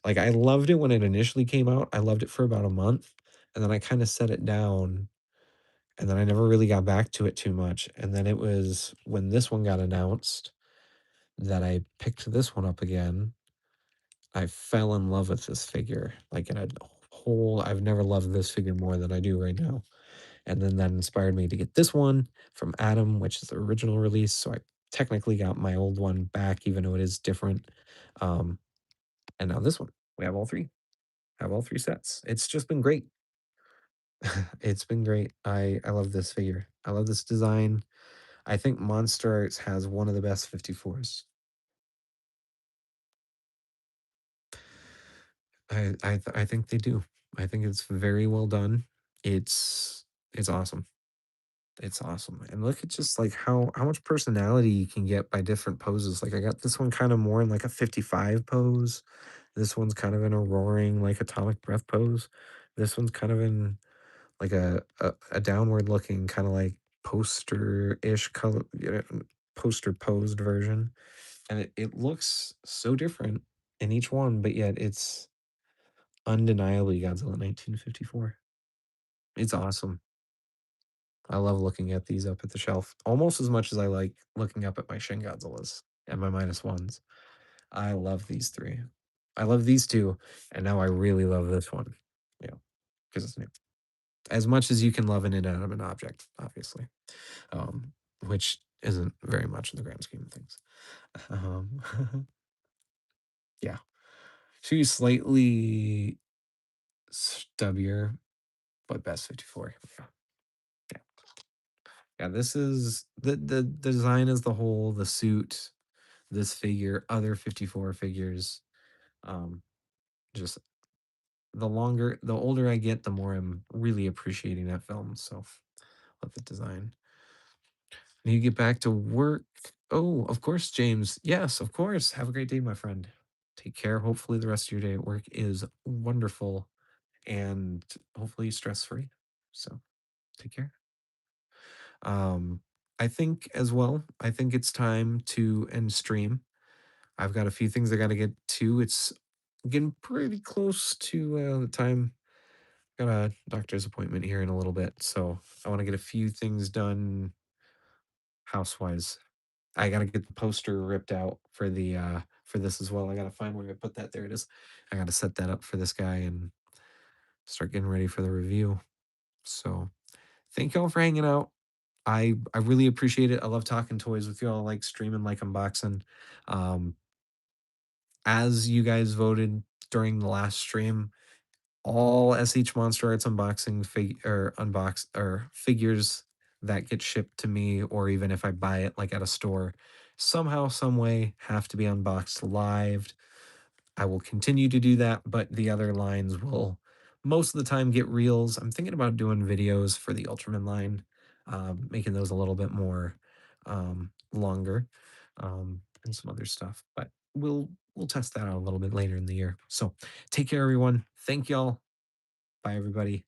like, I loved it when it initially came out. I loved it for about a month. And then I kind of set it down. And then I never really got back to it too much. And then it was when this one got announced that I picked this one up again. I fell in love with this figure. Like, in a I've never loved this figure more than I do right now. And then that inspired me to get this one from Adam, which is the original release. So I technically got my old one back, even though it is different. Um, and now this one. We have all three. Have all three sets. It's just been great. It's been great. I love this figure. I love this design. I think Monster Arts has one of the best 54s. I think they do. I think it's very well done. It's awesome. It's awesome. And look at just like how much personality you can get by different poses. Like I got this one kind of more in like a 55 pose. This one's kind of in a roaring like atomic breath pose. This one's kind of in like a downward looking kind of like poster-ish color, poster posed version. And it looks so different in each one, but yet it's undeniably Godzilla 1954. It's awesome. I love looking at these up at the shelf almost as much as I like looking up at my Shin Godzillas and my minus ones. I love these three. I love these two, and now I really love this one. Yeah, because it's new. As much as you can love an inanimate object, obviously, which isn't very much in the grand scheme of things. Um, yeah, she's slightly stubbier. but best 54. Yeah. Yeah. Yeah, this is the design as the whole, the suit, this figure, other 54 figures. Um, just the older I get, the more I'm really appreciating that film. So love the design. And you get back to work. Oh, of course, James. Yes, of course. Have a great day, my friend. Take care. Hopefully, the rest of your day at work is wonderful and hopefully stress free. So take care. Um, I think as well, I think it's time to end stream. I've got a few things I got to get to. It's getting pretty close to the time. Got a doctor's appointment here in a little bit, so I want to get a few things done housewise. I gotta get the poster ripped out for this as well. I gotta find where I put that. There it is. I gotta set that up for this guy and start getting ready for the review. So thank y'all for hanging out. I really appreciate it. I love talking toys with y'all, like streaming, like unboxing. Um, as you guys voted during the last stream, all SH Monster Arts unboxing figures that get shipped to me, or even if I buy it like at a store, somehow, some way, have to be unboxed live. I will continue to do that, but the other lines will most of the time get reels. I'm thinking about doing videos for the Ultraman line, making those a little bit more longer, and some other stuff. But we'll test that out a little bit later in the year. So take care, everyone. Thank y'all. Bye, everybody.